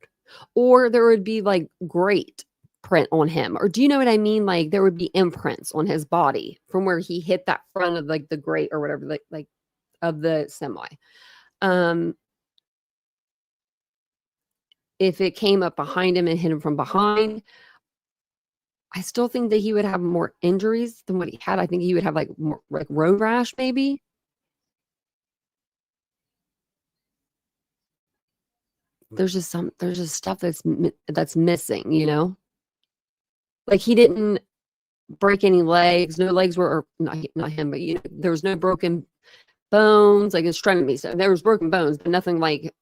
or there would be like grate print on him, or do you know what I mean? Like, there would be imprints on his body from where he hit that front of like the grate or whatever, like of the semi. If it came up behind him and hit him from behind, I still think that he would have more injuries than what he had. I think he would have like more like road rash, maybe. There's just stuff that's missing, Like, he didn't break any legs. No legs were, not him, but there was no broken bones, like extremities. So there was broken bones, but nothing like,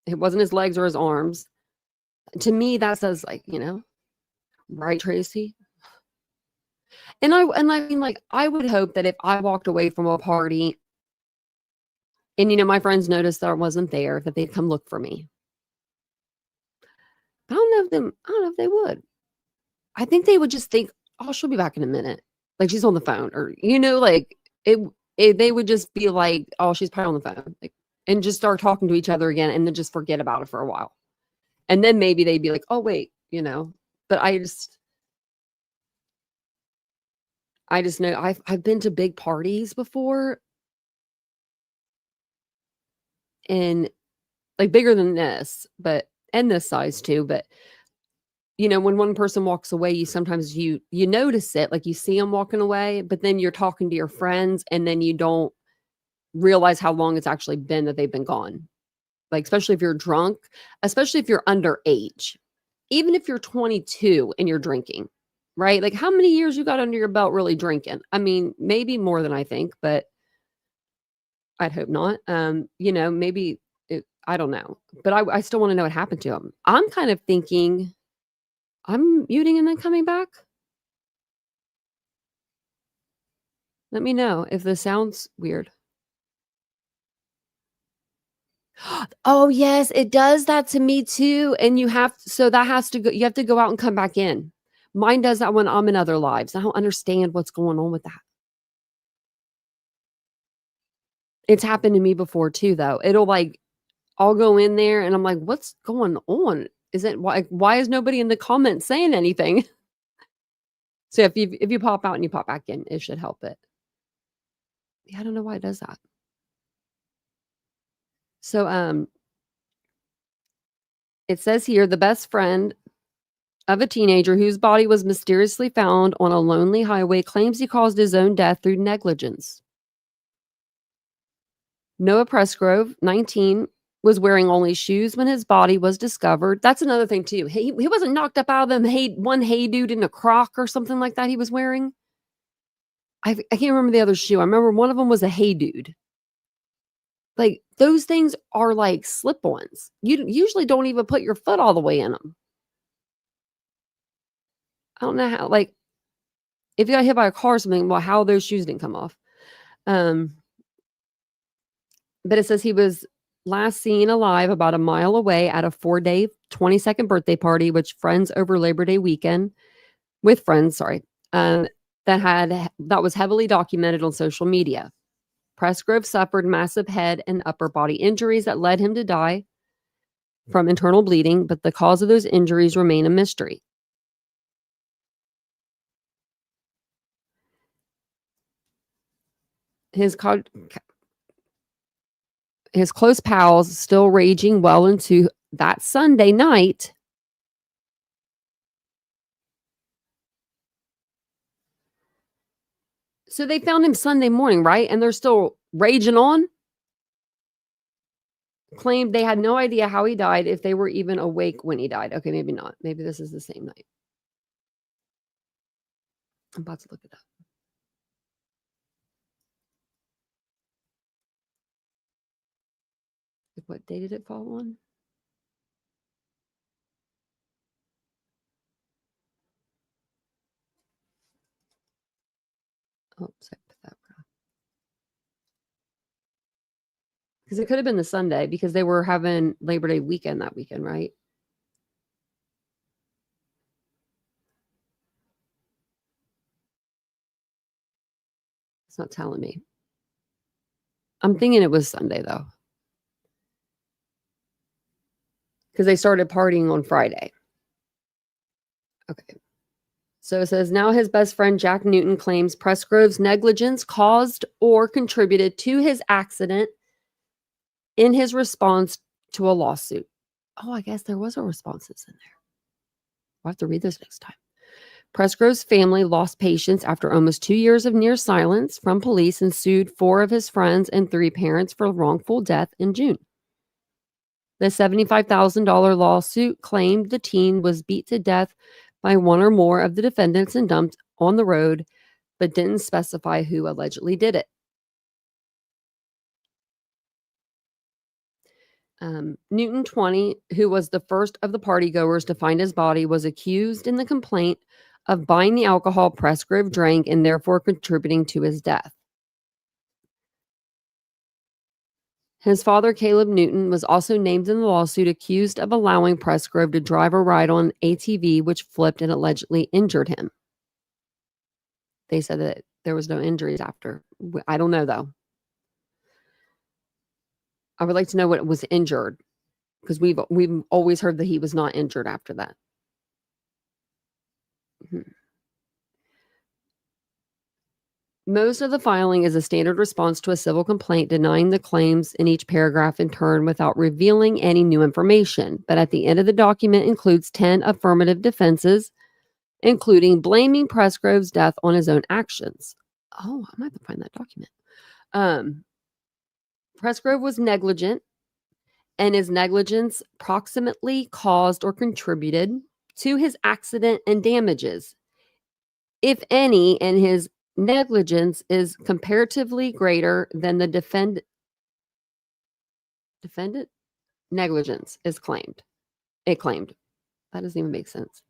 it wasn't his legs or his arms. To me, that says like, right, Tracy? And I mean, like, I would hope that if I walked away from a party and, my friends noticed that I wasn't there, that they'd come look for me. I don't know if they would. I think they would just think, oh, she'll be back in a minute. Like, she's on the phone, or, like they would just be like, oh, she's probably on the phone, like, and just start talking to each other again and then just forget about it for a while. And then maybe they'd be like, oh, wait, but I just know I've been to big parties before, and like bigger than this, and this size too. But when one person walks away, you sometimes you notice it, like you see them walking away, but then you're talking to your friends and then you don't realize how long it's actually been that they've been gone. Like, especially if you're drunk, especially if you're underage, even if you're 22 and you're drinking, right? Like, how many years you got under your belt really drinking? I mean, maybe more than I think, but I'd hope not. Maybe I don't know, but I still want to know what happened to him. I'm kind of thinking I'm muting and then coming back. Let me know if this sounds weird. Oh, yes, it does that to me too. And you have to go out and come back in. Mine does that when I'm in other lives. I don't understand what's going on with that. It's happened to me before too, though. I'll go in there and I'm like, what's going on? Why is nobody in the comments saying anything? So if you pop out and you pop back in, it should help it. Yeah, I don't know why it does that. So it says here, the best friend of a teenager whose body was mysteriously found on a lonely highway claims he caused his own death through negligence. Noah Presgrove, 19, was wearing only shoes when his body was discovered. That's another thing too. He wasn't knocked up out of them. One Hey Dude in a Croc or something like that he was wearing. I can't remember the other shoe. I remember one of them was a Hey Dude. Like, those things are like slip-ons. You usually don't even put your foot all the way in them. I don't know how, like, if you got hit by a car or something, well, how those shoes didn't come off. But it says he was last seen alive about a mile away at a 4-day, 22nd birthday party, which friends over Labor Day weekend with friends, that was heavily documented on social media. Presgrove suffered massive head and upper body injuries that led him to die from internal bleeding, but the cause of those injuries remain a mystery. His close pals still raging well into that Sunday night. So they found him Sunday morning, right? And they're still raging on. Claimed they had no idea how he died, if they were even awake when he died. Okay, maybe not. Maybe this is the same night. I'm about to look it up. What day did it fall on? Oops, I put that wrong. Because it could have been the Sunday, because they were having Labor Day weekend that weekend, right? It's not telling me. I'm thinking it was Sunday, though. Because they started partying on Friday. Okay. So it says, now his best friend Jack Newton claims Presgrove's negligence caused or contributed to his accident in his response to a lawsuit. Oh, I guess there was a responses in there. I'll have to read this next time. Presgrove's family lost patience after almost 2 years of near silence from police and sued 4 of his friends and 3 parents for wrongful death in June. The $75,000 lawsuit claimed the teen was beat to death by one or more of the defendants and dumped on the road, but didn't specify who allegedly did it. Newton, 20, who was the first of the partygoers to find his body, was accused in the complaint of buying the alcohol Presgrove drank and therefore contributing to his death. His father, Caleb Newton, was also named in the lawsuit, accused of allowing Presgrove to drive a ride on ATV, which flipped and allegedly injured him. They said that there was no injuries after. I don't know, though. I would like to know what was injured, because we've always heard that he was not injured after that. Most of the filing is a standard response to a civil complaint denying the claims in each paragraph in turn without revealing any new information. But at the end of the document includes 10 affirmative defenses, including blaming Presgrove's death on his own actions. Oh, I might have to find that document. Presgrove was negligent, and his negligence proximately caused or contributed to his accident and damages, if any, and his negligence is comparatively greater than the defendant negligence is claimed. It claimed. That doesn't even make sense.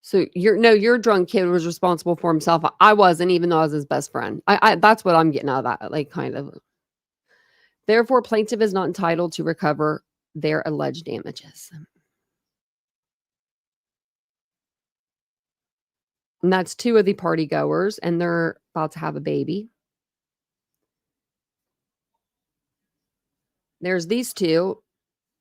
So your drunk kid was responsible for himself. I wasn't, even though I was his best friend. I that's what I'm getting out of that, like, kind of. Therefore, plaintiff is not entitled to recover their alleged damages. And that's 2 of the party goers, and they're about to have a baby. There's these 2.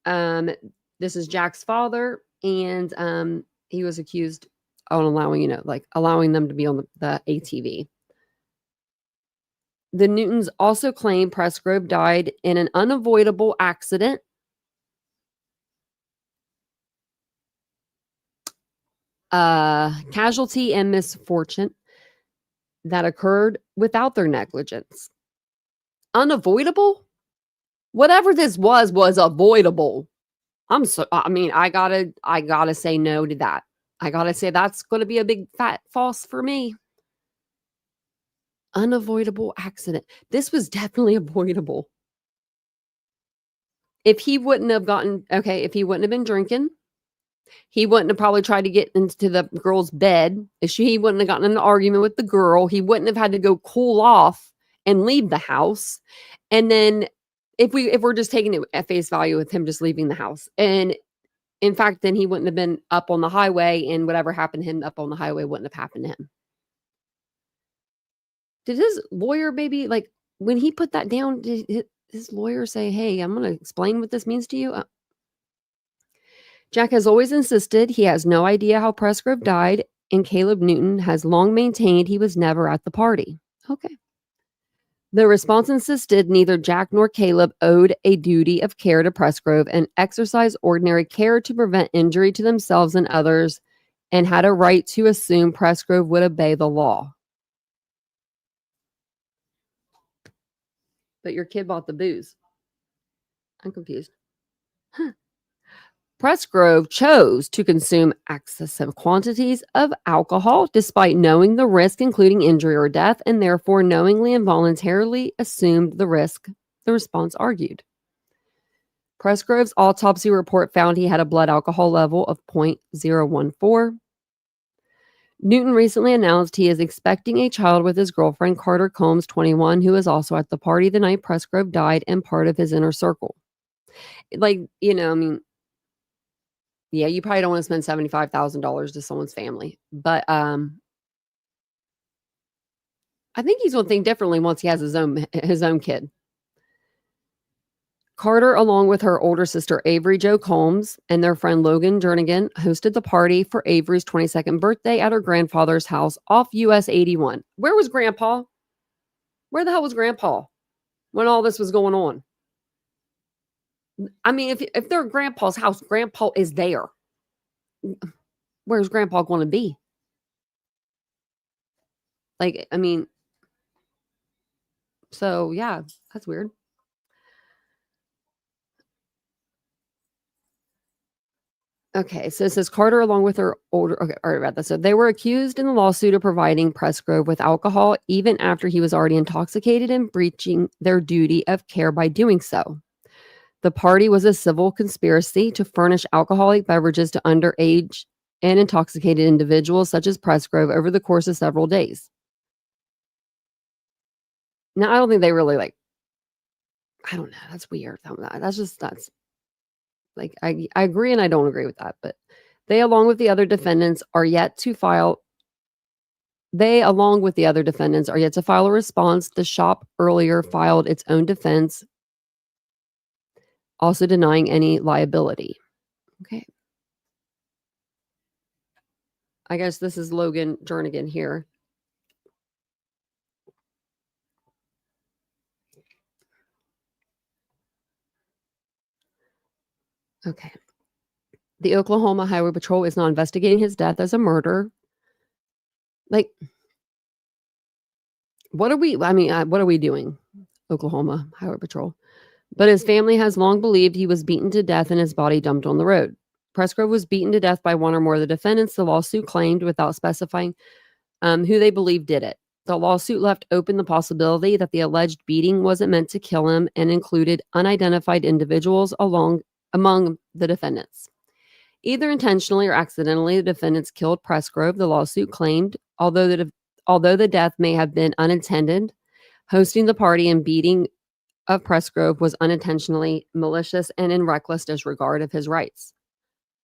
This is Jack's father, and he was accused on allowing them to be on the ATV. The Newtons also claim Presgrove died in an unavoidable accident. Casualty and misfortune that occurred without their negligence. Unavoidable? Whatever this was avoidable. I gotta say no to that. I gotta say that's gonna be a big fat false for me. Unavoidable accident. This was definitely avoidable. If he wouldn't have been drinking, he wouldn't have probably tried to get into the girl's bed. He wouldn't have gotten in an argument with the girl. He wouldn't have had to go cool off and leave the house. And then if we're just taking it at face value with him just leaving the house, and in fact, then he wouldn't have been up on the highway, and whatever happened to him up on the highway wouldn't have happened to him. Did his lawyer maybe, like, when he put that down, did his lawyer say, hey, I'm going to explain what this means to you? Jack has always insisted he has no idea how Presgrove died, and Caleb Newton has long maintained he was never at the party. Okay. The response insisted neither Jack nor Caleb owed a duty of care to Presgrove and exercised ordinary care to prevent injury to themselves and others, and had a right to assume Presgrove would obey the law. But your kid bought the booze. I'm confused. Presgrove chose to consume excessive quantities of alcohol despite knowing the risk, including injury or death, and therefore knowingly and voluntarily assumed the risk, the response argued. Presgrove's autopsy report found he had a blood alcohol level of 0.014. Newton recently announced he is expecting a child with his girlfriend, Carter Combs, 21, who was also at the party the night Presgrove died and part of his inner circle. Like, yeah, you probably don't want to spend $75,000 to someone's family. But I think he's going to think differently once he has his own kid. Carter, along with her older sister Avery Jo Combs and their friend Logan Jernigan, hosted the party for Avery's 22nd birthday at her grandfather's house off US 81. Where was Grandpa? Where the hell was Grandpa when all this was going on? I mean, if they're at Grandpa's house, Grandpa is there. Where's Grandpa going to be? Like, I mean, so yeah, that's weird. Okay, so it says Carter, along with her older... Okay, all right, read that. So they were accused in the lawsuit of providing Presgrove with alcohol even after he was already intoxicated and breaching their duty of care by doing so. The party was a civil conspiracy to furnish alcoholic beverages to underage and intoxicated individuals such as Presgrove over the course of several days. Now, I don't think they really I don't know. That's weird. That's like, I agree and I don't agree with that, but they, along with the other defendants, are yet to file a response. The shop earlier filed its own defense. also denying any liability. Okay. I guess this is Logan Jernigan here. Okay. The Oklahoma Highway Patrol is not investigating his death as a murder. Like, what are we doing, Oklahoma Highway Patrol? But his family has long believed he was beaten to death and his body dumped on the road. Presgrove was beaten to death by one or more of the defendants, the lawsuit claimed, without specifying who they believed did it. The lawsuit left open the possibility that the alleged beating wasn't meant to kill him and included unidentified individuals among the defendants. Either intentionally or accidentally, the defendants killed Presgrove, the lawsuit claimed, although the death may have been unintended. Hosting the party and beating of Presgrove was unintentionally malicious and in reckless disregard of his rights.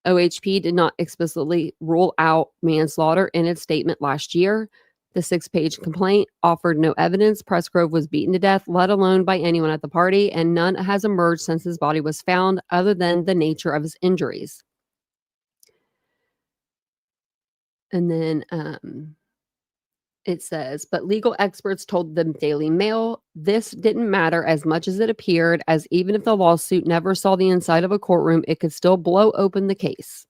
OHP did not explicitly rule out manslaughter in its statement last year. The 6-page complaint offered no evidence Presgrove was beaten to death, let alone by anyone at the party, and none has emerged since his body was found other than the nature of his injuries. And then it says, but legal experts told the Daily Mail this didn't matter as much as it appeared, as even if the lawsuit never saw the inside of a courtroom, it could still blow open the case.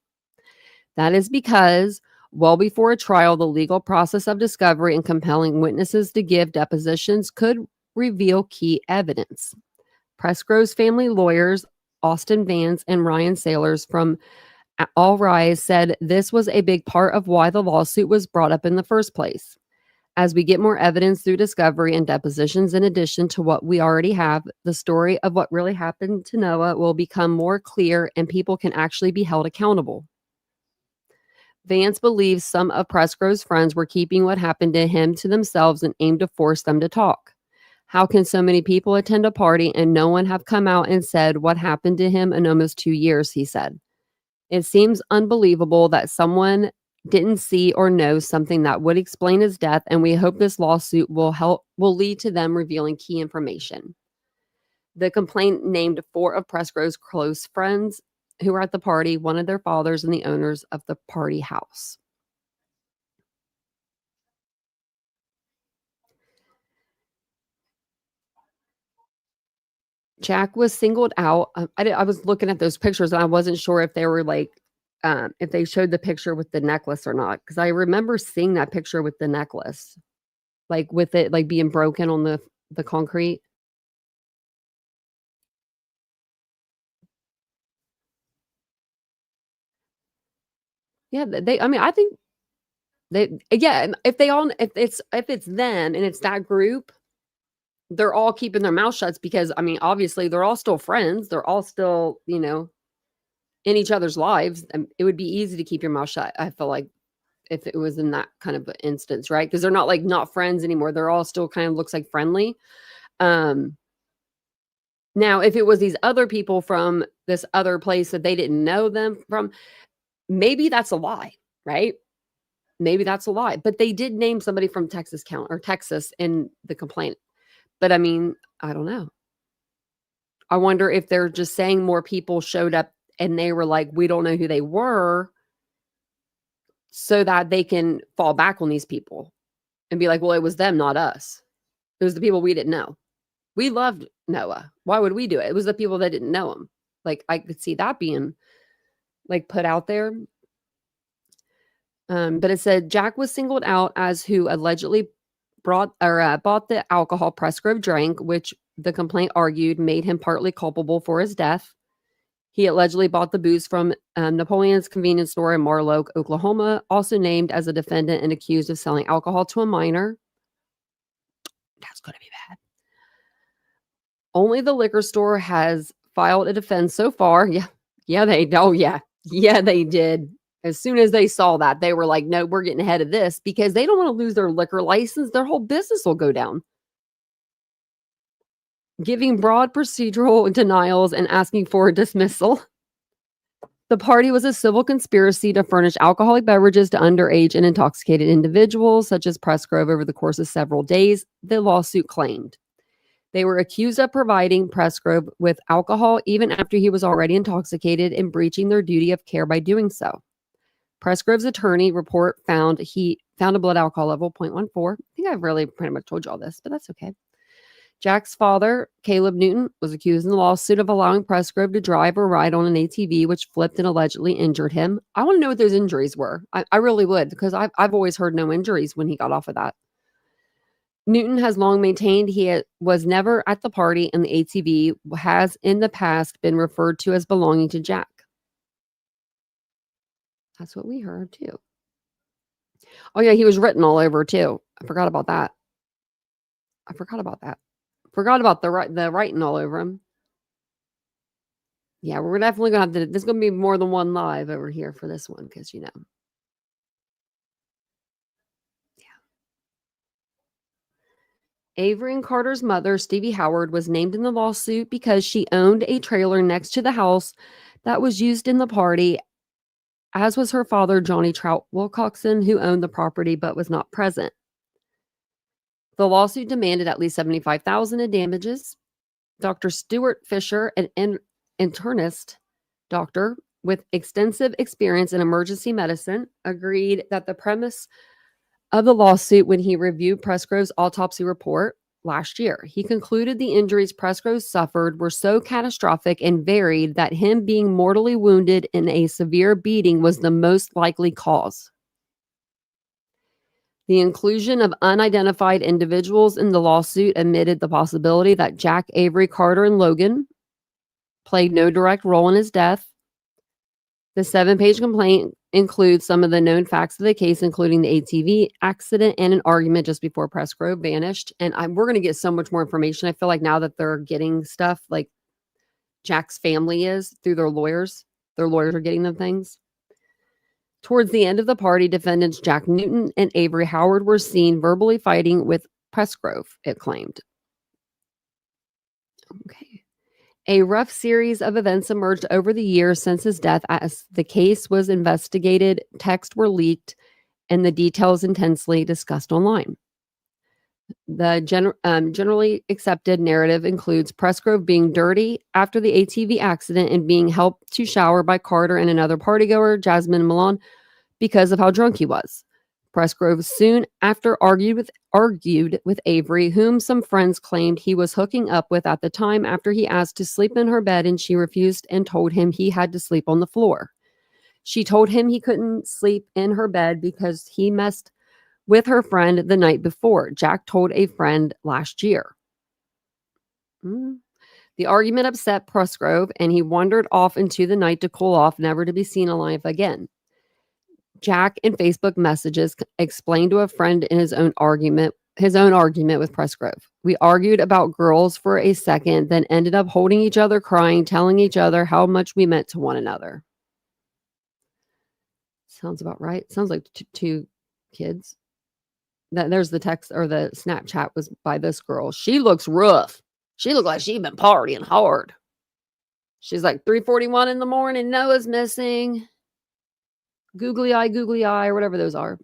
That is because, well before a trial, the legal process of discovery and compelling witnesses to give depositions could reveal key evidence. Presgrove's family lawyers, Austin Vance and Ryan Sailors from All Rise, said this was a big part of why the lawsuit was brought up in the first place. As we get more evidence through discovery and depositions, in addition to what we already have, the story of what really happened to Noah will become more clear and people can actually be held accountable. Vance believes some of Presgrove's friends were keeping what happened to him to themselves and aimed to force them to talk. How can so many people attend a party and no one have come out and said what happened to him in almost 2 years, he said. It seems unbelievable that someone didn't see or know something that would explain his death, and we hope this lawsuit will lead to them revealing key information. The complaint named 4 of Presgrove's close friends who were at the party, one of their fathers, and the owners of the party house. Jack was singled out. I was looking at those pictures and I wasn't sure if they were like, if they showed the picture with the necklace or not. Because I remember seeing that picture with the necklace, like with it like being broken on the concrete. Yeah, I think if it's them and it's that group, they're all keeping their mouth shut because, obviously they're all still friends. They're all still, in each other's lives. And it would be easy to keep your mouth shut, I feel like, if it was in that kind of instance, right? Because they're not like not friends anymore. They're all still kind of looks like friendly. Now, if it was these other people from this other place that they didn't know them from, maybe that's a lie, right? Maybe that's a lie. But they did name somebody from Texas in the complaint. But I don't know. I wonder if they're just saying more people showed up and they were like, we don't know who they were, so that they can fall back on these people and be like, well, it was them, not us. It was the people we didn't know. We loved Noah. Why would we do it? It was the people that didn't know him. Like, I could see that being like put out there. But it said Jack was singled out as who allegedly bought the alcohol Presgrove drank, which the complaint argued made him partly culpable for his death. He allegedly bought the booze from Napoleon's convenience store in Marlow, Oklahoma, also named as a defendant and accused of selling alcohol to a minor. That's going to be bad. Only the liquor store has filed a defense so far. Yeah, they did. As soon as they saw that, they were like, no, we're getting ahead of this because they don't want to lose their liquor license. Their whole business will go down. Giving broad procedural denials and asking for a dismissal. The party was a civil conspiracy to furnish alcoholic beverages to underage and intoxicated individuals, such as Presgrove, over the course of several days, the lawsuit claimed. They were accused of providing Presgrove with alcohol even after he was already intoxicated and breaching their duty of care by doing so. Presgrove's attorney report found he found a blood alcohol level 0.14. I think I've really pretty much told you all this, but that's okay. Jack's father, Caleb Newton, was accused in the lawsuit of allowing Presgrove to drive or ride on an ATV, which flipped and allegedly injured him. I want to know what those injuries were. I really would, because I've always heard no injuries when he got off of that. Newton has long maintained he was never at the party, and the ATV has in the past been referred to as belonging to Jack. That's what we heard too. Oh yeah, he was written all over too. I forgot about that. Forgot about the writing all over him. Yeah, we're definitely gonna have to. There's gonna be more than one live over here for this one, because Yeah. Avery and Carter's mother, Stevie Howard, was named in the lawsuit because she owned a trailer next to the house that was used in the party, as was her father, Johnny Trout Wilcoxon, who owned the property but was not present. The lawsuit demanded at least $75,000 in damages. Dr. Stuart Fisher, an internist doctor with extensive experience in emergency medicine, agreed that the premise of the lawsuit when he reviewed Presgrove's autopsy report last year. He concluded the injuries Presgrove suffered were so catastrophic and varied that him being mortally wounded in a severe beating was the most likely cause. The inclusion of unidentified individuals in the lawsuit admitted the possibility that Jack, Avery, Carter, and Logan played no direct role in his death. The 7-page complaint includes some of the known facts of the case, including the ATV accident and an argument just before Presgrove vanished. And we're going to get so much more information. I feel like now that they're getting stuff, like Jack's family is, through their lawyers are getting them things. Towards the end of the party, defendants Jack Newton and Avery Howard were seen verbally fighting with Presgrove, it claimed. Okay. A rough series of events emerged over the years since his death as the case was investigated, texts were leaked, and the details intensely discussed online. The generally accepted narrative includes Presgrove being dirty after the ATV accident and being helped to shower by Carter and another partygoer, Jasmine Milan, because of how drunk he was. Presgrove soon after argued with Avery, whom some friends claimed he was hooking up with at the time, after he asked to sleep in her bed and she refused and told him he had to sleep on the floor. She told him he couldn't sleep in her bed because he messed with her friend the night before, Jack told a friend last year. The argument upset Presgrove, and he wandered off into the night to cool off, never to be seen alive again. Jack, in Facebook messages, explained to a friend in his own argument with Presgrove. We argued about girls for a second, then ended up holding each other, crying, telling each other how much we meant to one another. Sounds about right. Sounds like two kids. There's the text, or the Snapchat was by this girl. She looks rough. She looked like she'd been partying hard. She's like 3:41 in the morning. Noah's missing. Googly eye, or whatever those are.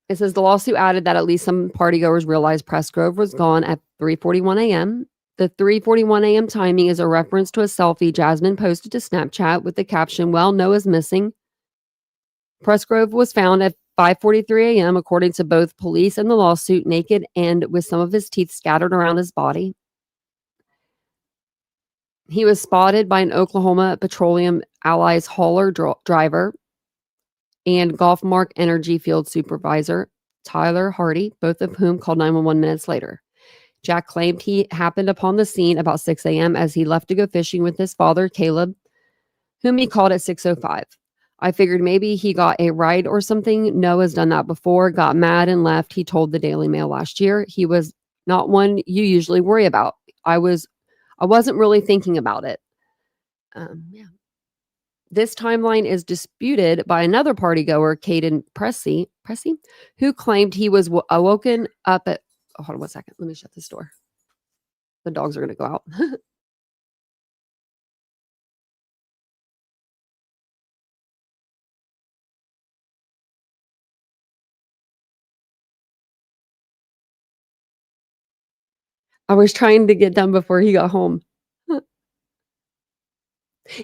It says the lawsuit added that at least some partygoers realized Presgrove was gone at 3:41 a.m. The 3:41 a.m. timing is a reference to a selfie Jasmine posted to Snapchat with the caption, "Well, Noah's missing." Presgrove was found at 5:43 a.m., according to both police and the lawsuit, naked and with some of his teeth scattered around his body. He was spotted by an Oklahoma Petroleum Allies hauler driver and Golfmark Energy field supervisor Tyler Hardy, both of whom called 911 minutes later. Jack claimed he happened upon the scene about 6 a.m. as he left to go fishing with his father, Caleb, whom he called at 6:05. I figured maybe he got a ride or something. Noah's done that before, got mad and left, he told the Daily Mail last year. He was not one you usually worry about. I wasn't really thinking about it. Yeah. This timeline is disputed by another partygoer, Caden Pressey, who claimed he was woken up at... Oh, hold on 1 second. Let me shut this door. The dogs are going to go out. I was trying to get done before he got home.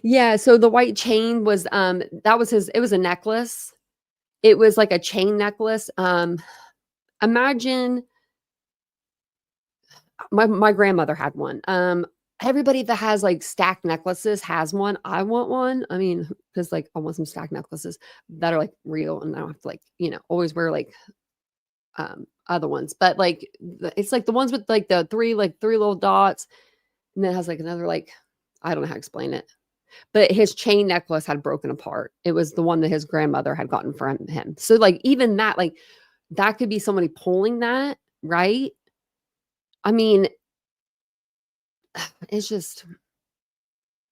Yeah, so the white chain was, that was it was a necklace. It was like a chain necklace. Imagine my grandmother had one. Everybody that has like stacked necklaces has one. I want one. I mean, because like I want some stacked necklaces that are like real and I don't have to like, always wear like other ones. But like it's like the ones with like the three little dots, and then it has like another like, I don't know how to explain it. But his chain necklace had broken apart. It was the one that his grandmother had gotten from him. So like even that, like that could be somebody pulling that, right? I mean, it's just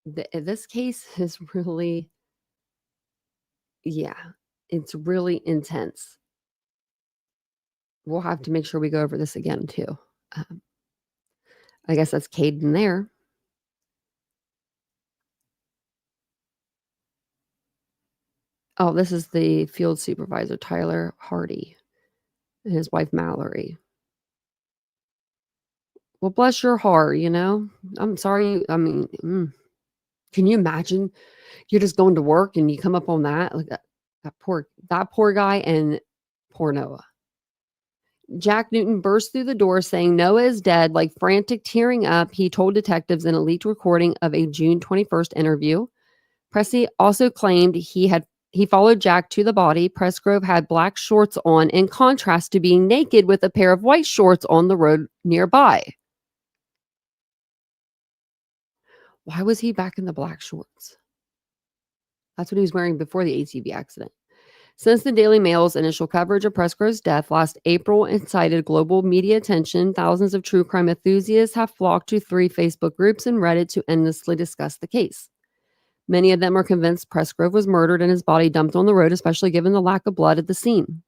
this case is really, yeah, it's really intense. We'll have to make sure we go over this again too. I guess that's Caden there. Oh, this is the field supervisor, Tyler Hardy, and his wife, Mallory. Well, bless your heart, I'm sorry. I mean, can you imagine? You're just going to work and you come up on that, like that poor guy and poor Noah. Jack Newton burst through the door saying Noah is dead, like frantic, tearing up. He told detectives in a leaked recording of a June 21st interview. Pressy also claimed he followed Jack to the body. Presgrove had black shorts on, in contrast to being naked with a pair of white shorts on the road nearby. Why was he back in the black shorts? That's what he was wearing before the ATV accident. Since the Daily Mail's initial coverage of Presgrove's death last April incited global media attention, thousands of true crime enthusiasts have flocked to 3 Facebook groups and Reddit to endlessly discuss the case. Many of them are convinced Presgrove was murdered and his body dumped on the road, especially given the lack of blood at the scene.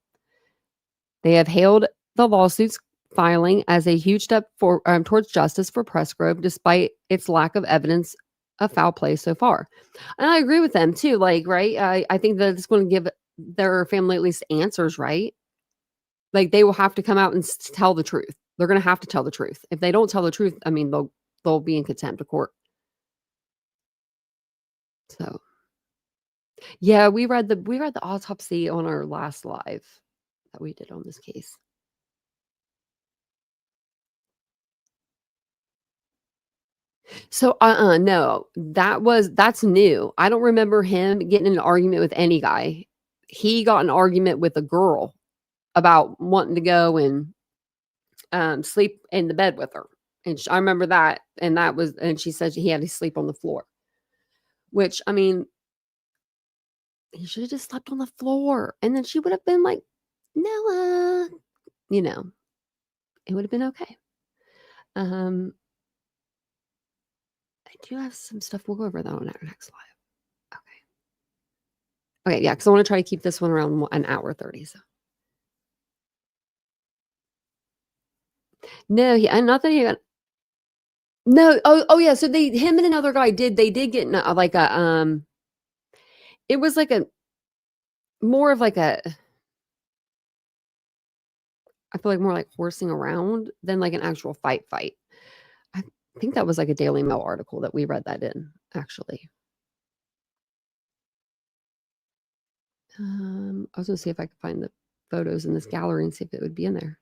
They have hailed the lawsuit's filing as a huge step towards justice for Presgrove, despite its lack of evidence of foul play so far. And I agree with them too. Like, right? I think that it's going to give their family at least answers, right? Like they will have to come out and tell the truth. They're going to have to tell the truth. If they don't tell the truth, I mean, they'll be in contempt of court. So, yeah, we read the autopsy on our last live that we did on this case. So, no, that's new. I don't remember him getting in an argument with any guy. He got an argument with a girl about wanting to go and sleep in the bed with her. And I remember that. And she said he had to sleep on the floor, which, I mean, he should have just slept on the floor. And then she would have been like, Noah, it would have been okay. I do have some stuff we'll go over that on our next live. Okay, yeah, because I want to try to keep this one around an hour 30. So. No, not that he got. No, oh yeah. So him and another guy did get in like a it was like a more of like a. I feel like more like horsing around than like an actual fight. I think that was like a Daily Mail article that we read that in, actually. I was going to see if I could find the photos in this gallery and see if it would be in there.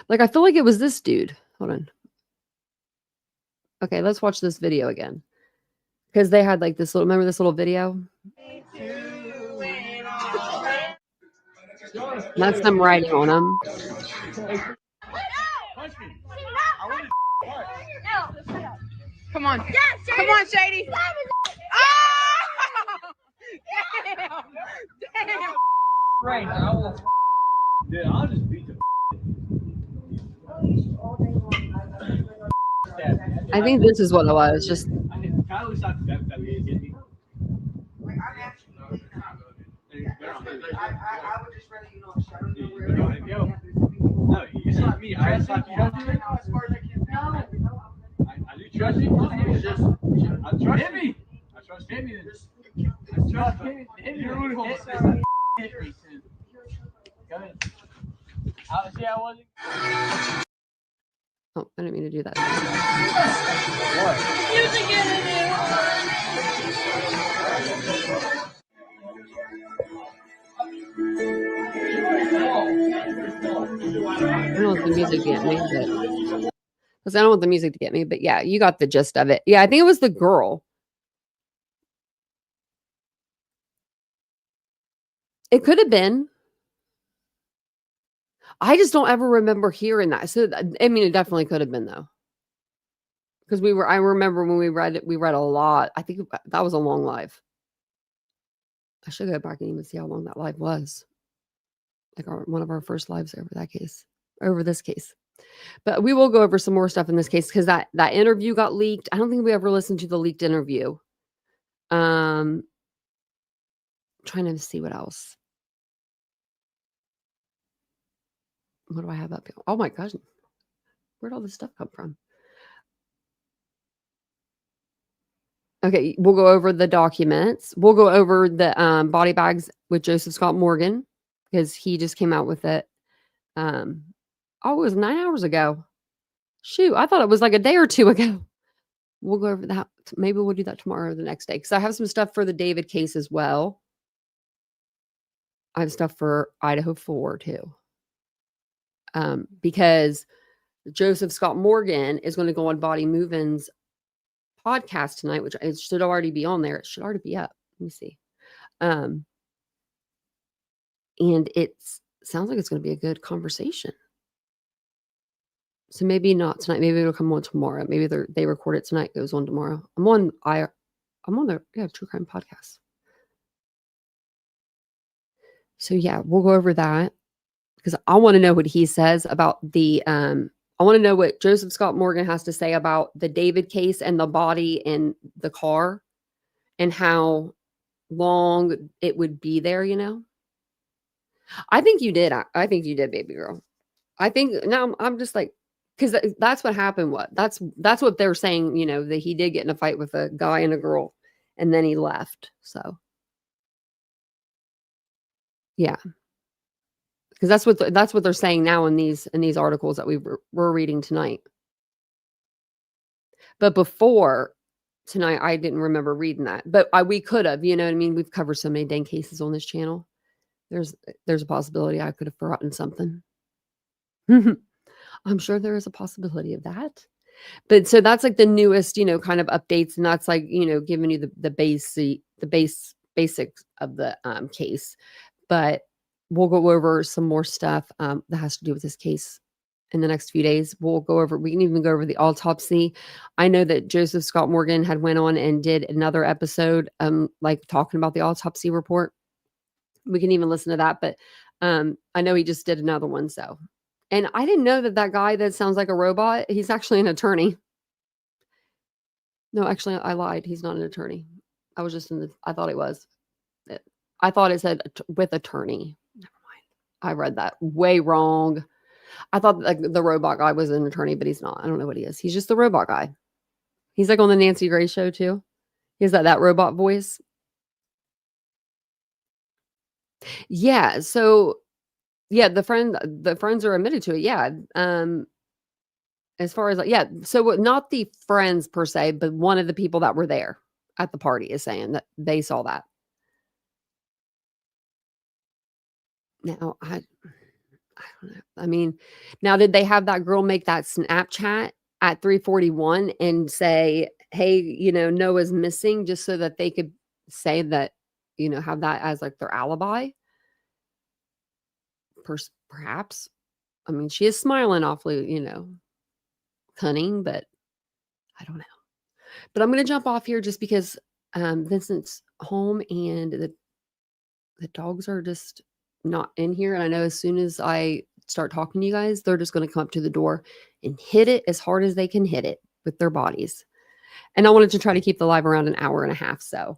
Like, I feel like it was this dude. Hold on. Okay, let's watch this video again. Because they had like remember this little video? That's them riding on him. Come on. Come on, Shady. Oh! Damn. Right. Dude, I'll just beat the I think this is what it was. Just. I would just rather no, you slapped me. I slapped you. I do trust you. I trust him. I trust him. I trust him. hit me soon. Go ahead. See, I wasn't. Oh, I didn't mean to do that. I don't want the music to get me, but because I don't want the music to get me, but yeah, you got the gist of it. Yeah, I think it was the girl. It could have been. I just don't ever remember hearing that. So I mean, it definitely could have been though, because I remember when we read it, we read a lot. I think that was a long live. I should go back and even see how long that live was. Like one of our first lives over this case. But we will go over some more stuff in this case because that interview got leaked. I don't think we ever listened to the leaked interview. Trying to see what else. What do I have up here? Oh my gosh. Where'd all this stuff come from? Okay, we'll go over the documents. We'll go over the body bags with Joseph Scott Morgan because he just came out with it. It was 9 hours ago. Shoot, I thought it was like a day or two ago. We'll go over that. Maybe we'll do that tomorrow or the next day because I have some stuff for the David case as well. I have stuff for Idaho 4 too. Because Joseph Scott Morgan is going to go on Body Movin's podcast tonight, which it should already be on there. It should already be up. Let me see. And it sounds like it's going to be a good conversation. So maybe not tonight. Maybe it'll come on tomorrow. Maybe they record it tonight. Goes on tomorrow. I'm on their True Crime podcast. So yeah, we'll go over that because I want to know what he says about the. I want to know what Joseph Scott Morgan has to say about the David case and the body in the car, and how long it would be there. You know, I think you did. I think you did, baby girl. I think now I'm just like. Because that's what happened. That's what they're saying. You know, that he did get in a fight with a guy and a girl, and then he left. So, yeah, because that's what they're saying now in these articles that we're reading tonight. But before tonight, I didn't remember reading that. But we could have. You know what I mean? We've covered so many dang cases on this channel. There's a possibility I could have forgotten something. I'm sure there is a possibility of that. But so that's like the newest, kind of updates. And that's like, giving you the basics of the case. But we'll go over some more stuff that has to do with this case in the next few days. We can even go over the autopsy. I know that Joseph Scott Morgan had went on and did another episode, like talking about the autopsy report. We can even listen to that. But I know he just did another one. So. And I didn't know that guy that sounds like a robot, he's actually an attorney. No, actually, I lied. He's not an attorney. I thought it was. I thought it said with attorney. Never mind. I read that way wrong. I thought the robot guy was an attorney, but he's not. I don't know what he is. He's just the robot guy. He's like on the Nancy Grace show too. He has that robot voice. Yeah. So yeah, the friends are admitted to it. Yeah. As far as so not the friends per se, but one of the people that were there at the party is saying that they saw that. Now I don't know. I mean, now did they have that girl make that Snapchat at 3:41 and say, "Hey, Noah's missing," just so that they could say that, have that as like their alibi? Perhaps. I mean, she is smiling awfully, cunning, but I don't know. But I'm going to jump off here just because Vincent's home and the dogs are just not in here. And I know as soon as I start talking to you guys, they're just going to come up to the door and hit it as hard as they can hit it with their bodies. And I wanted to try to keep the live around an hour and a half. So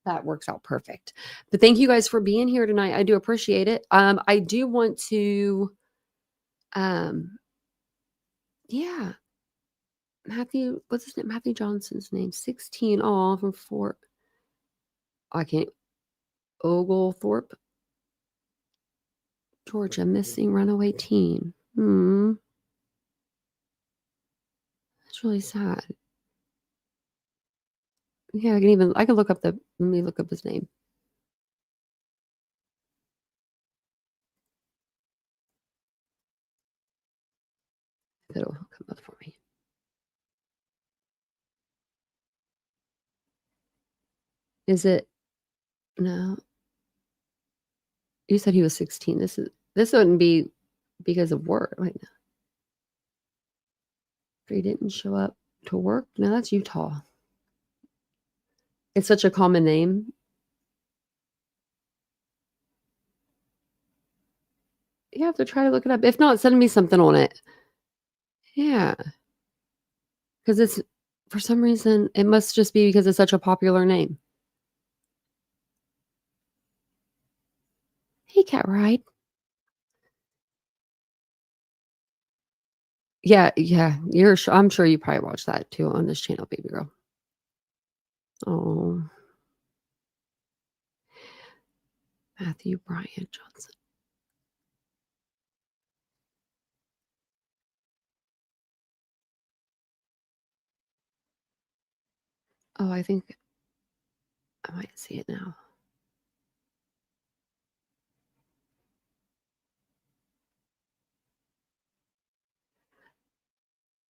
that works out perfect. But thank you guys for being here tonight. I do appreciate it. I do want to, yeah. Matthew, what's his name? Matthew Johnson's name. 16. Oh, from 4. I can't. Oglethorpe, Georgia, missing runaway teen. That's really sad. Yeah, I can look up let me look up his name. It'll come up for me. Is it? No. You said he was 16. This wouldn't be because of work right now. He didn't show up to work. No, that's Utah. It's such a common name. You have to try to look it up. If not, send me something on it. Yeah. Because it's, for some reason, it must just be because it's such a popular name. Hey, Cat Ride. Yeah. I'm sure you probably watch that too on this channel, baby girl. Oh. Matthew Brian Johnson. Oh, I think I might see it now.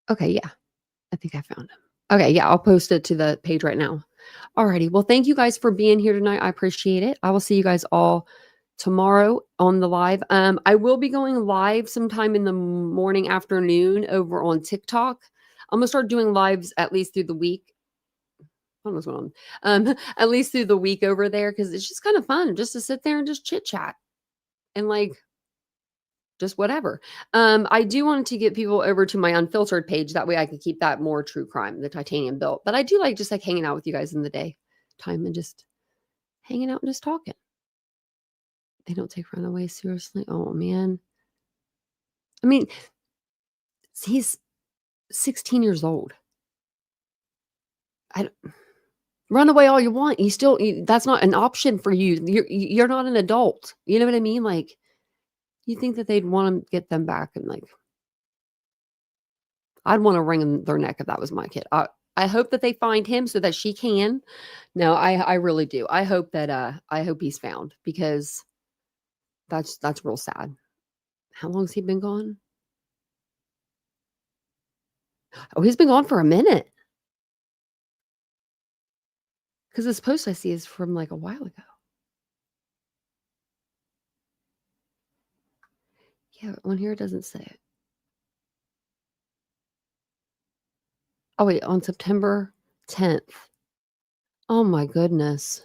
Okay, yeah. I think I found him. Okay, yeah, I'll post it to the page right now. Alrighty. Well, thank you guys for being here tonight. I appreciate it. I will see you guys all tomorrow on the live. I will be going live sometime in the morning, afternoon over on TikTok. I'm gonna start doing lives at least through the week. I don't know what's going on. At least through the week over there, because it's just kind of fun just to sit there and just chit chat and like just whatever. I do want to get people over to my unfiltered page. That way I can keep that more true crime, the titanium built. But I do like just like hanging out with you guys in the day time and just hanging out and just talking. They don't take Runaway seriously. Oh man. I mean, he's 16 years old. Run away all you want. That's not an option for you. You're not an adult. You know what I mean? Like, you think that they'd want to get them back and like, I'd want to wring their neck if that was my kid. I hope that they find him so that she can. No, I really do. I hope he's found, because that's real sad. How long has he been gone? Oh, he's been gone for a minute. Because this post I see is from like a while ago. Yeah, on here it doesn't say it. Oh wait, on September 10th. Oh my goodness.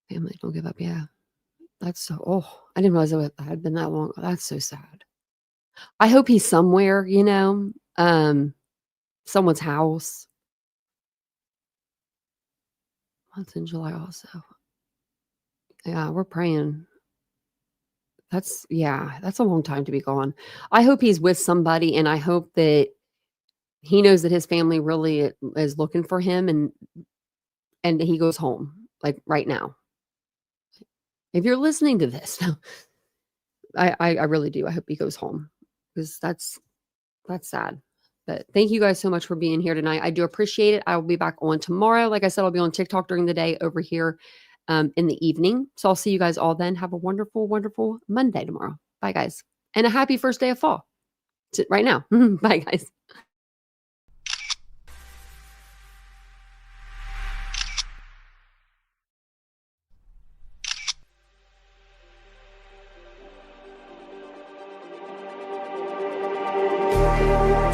Family don't give up. Yeah. That's so, I didn't realize it had been that long. That's so sad. I hope he's somewhere, someone's house. Month in July also. Yeah, we're praying. That's a long time to be gone. I hope he's with somebody, and I hope that he knows that his family really is looking for him, and he goes home like right now. If you're listening to this, I really do. I hope he goes home, because that's sad. But thank you guys so much for being here tonight. I do appreciate it. I will be back on tomorrow. Like I said, I'll be on TikTok during the day, over here in the evening. So I'll see you guys all then. Have a wonderful, wonderful Monday tomorrow. Bye, guys. And a happy first day of fall right now. Bye, guys.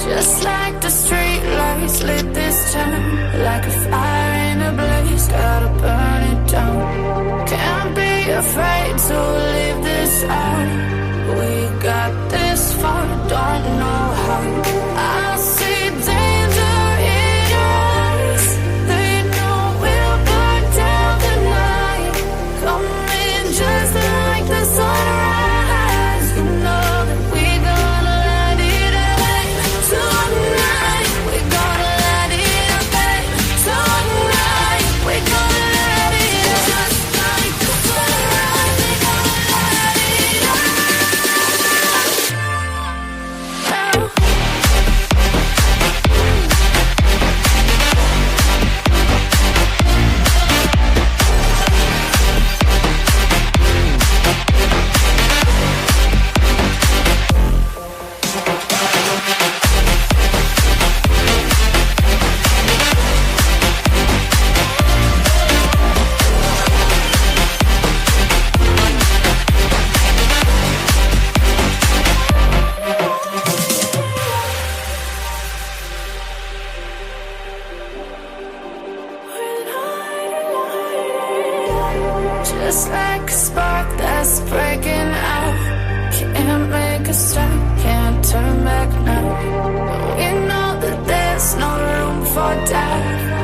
Just like the street lights lit this town, like a fire in a blaze, gotta burn it down. Can't be afraid to leave this out. We got this far, don't know how. I see danger in your eyes. They know we'll burn down the night. Coming just like the sunrise. You know that we gonna light it up tonight. We gonna light it up tonight. We gonna light it up. like a spark that's breaking out. Can't make a stop, can't turn back now. We know that there's no room for doubt.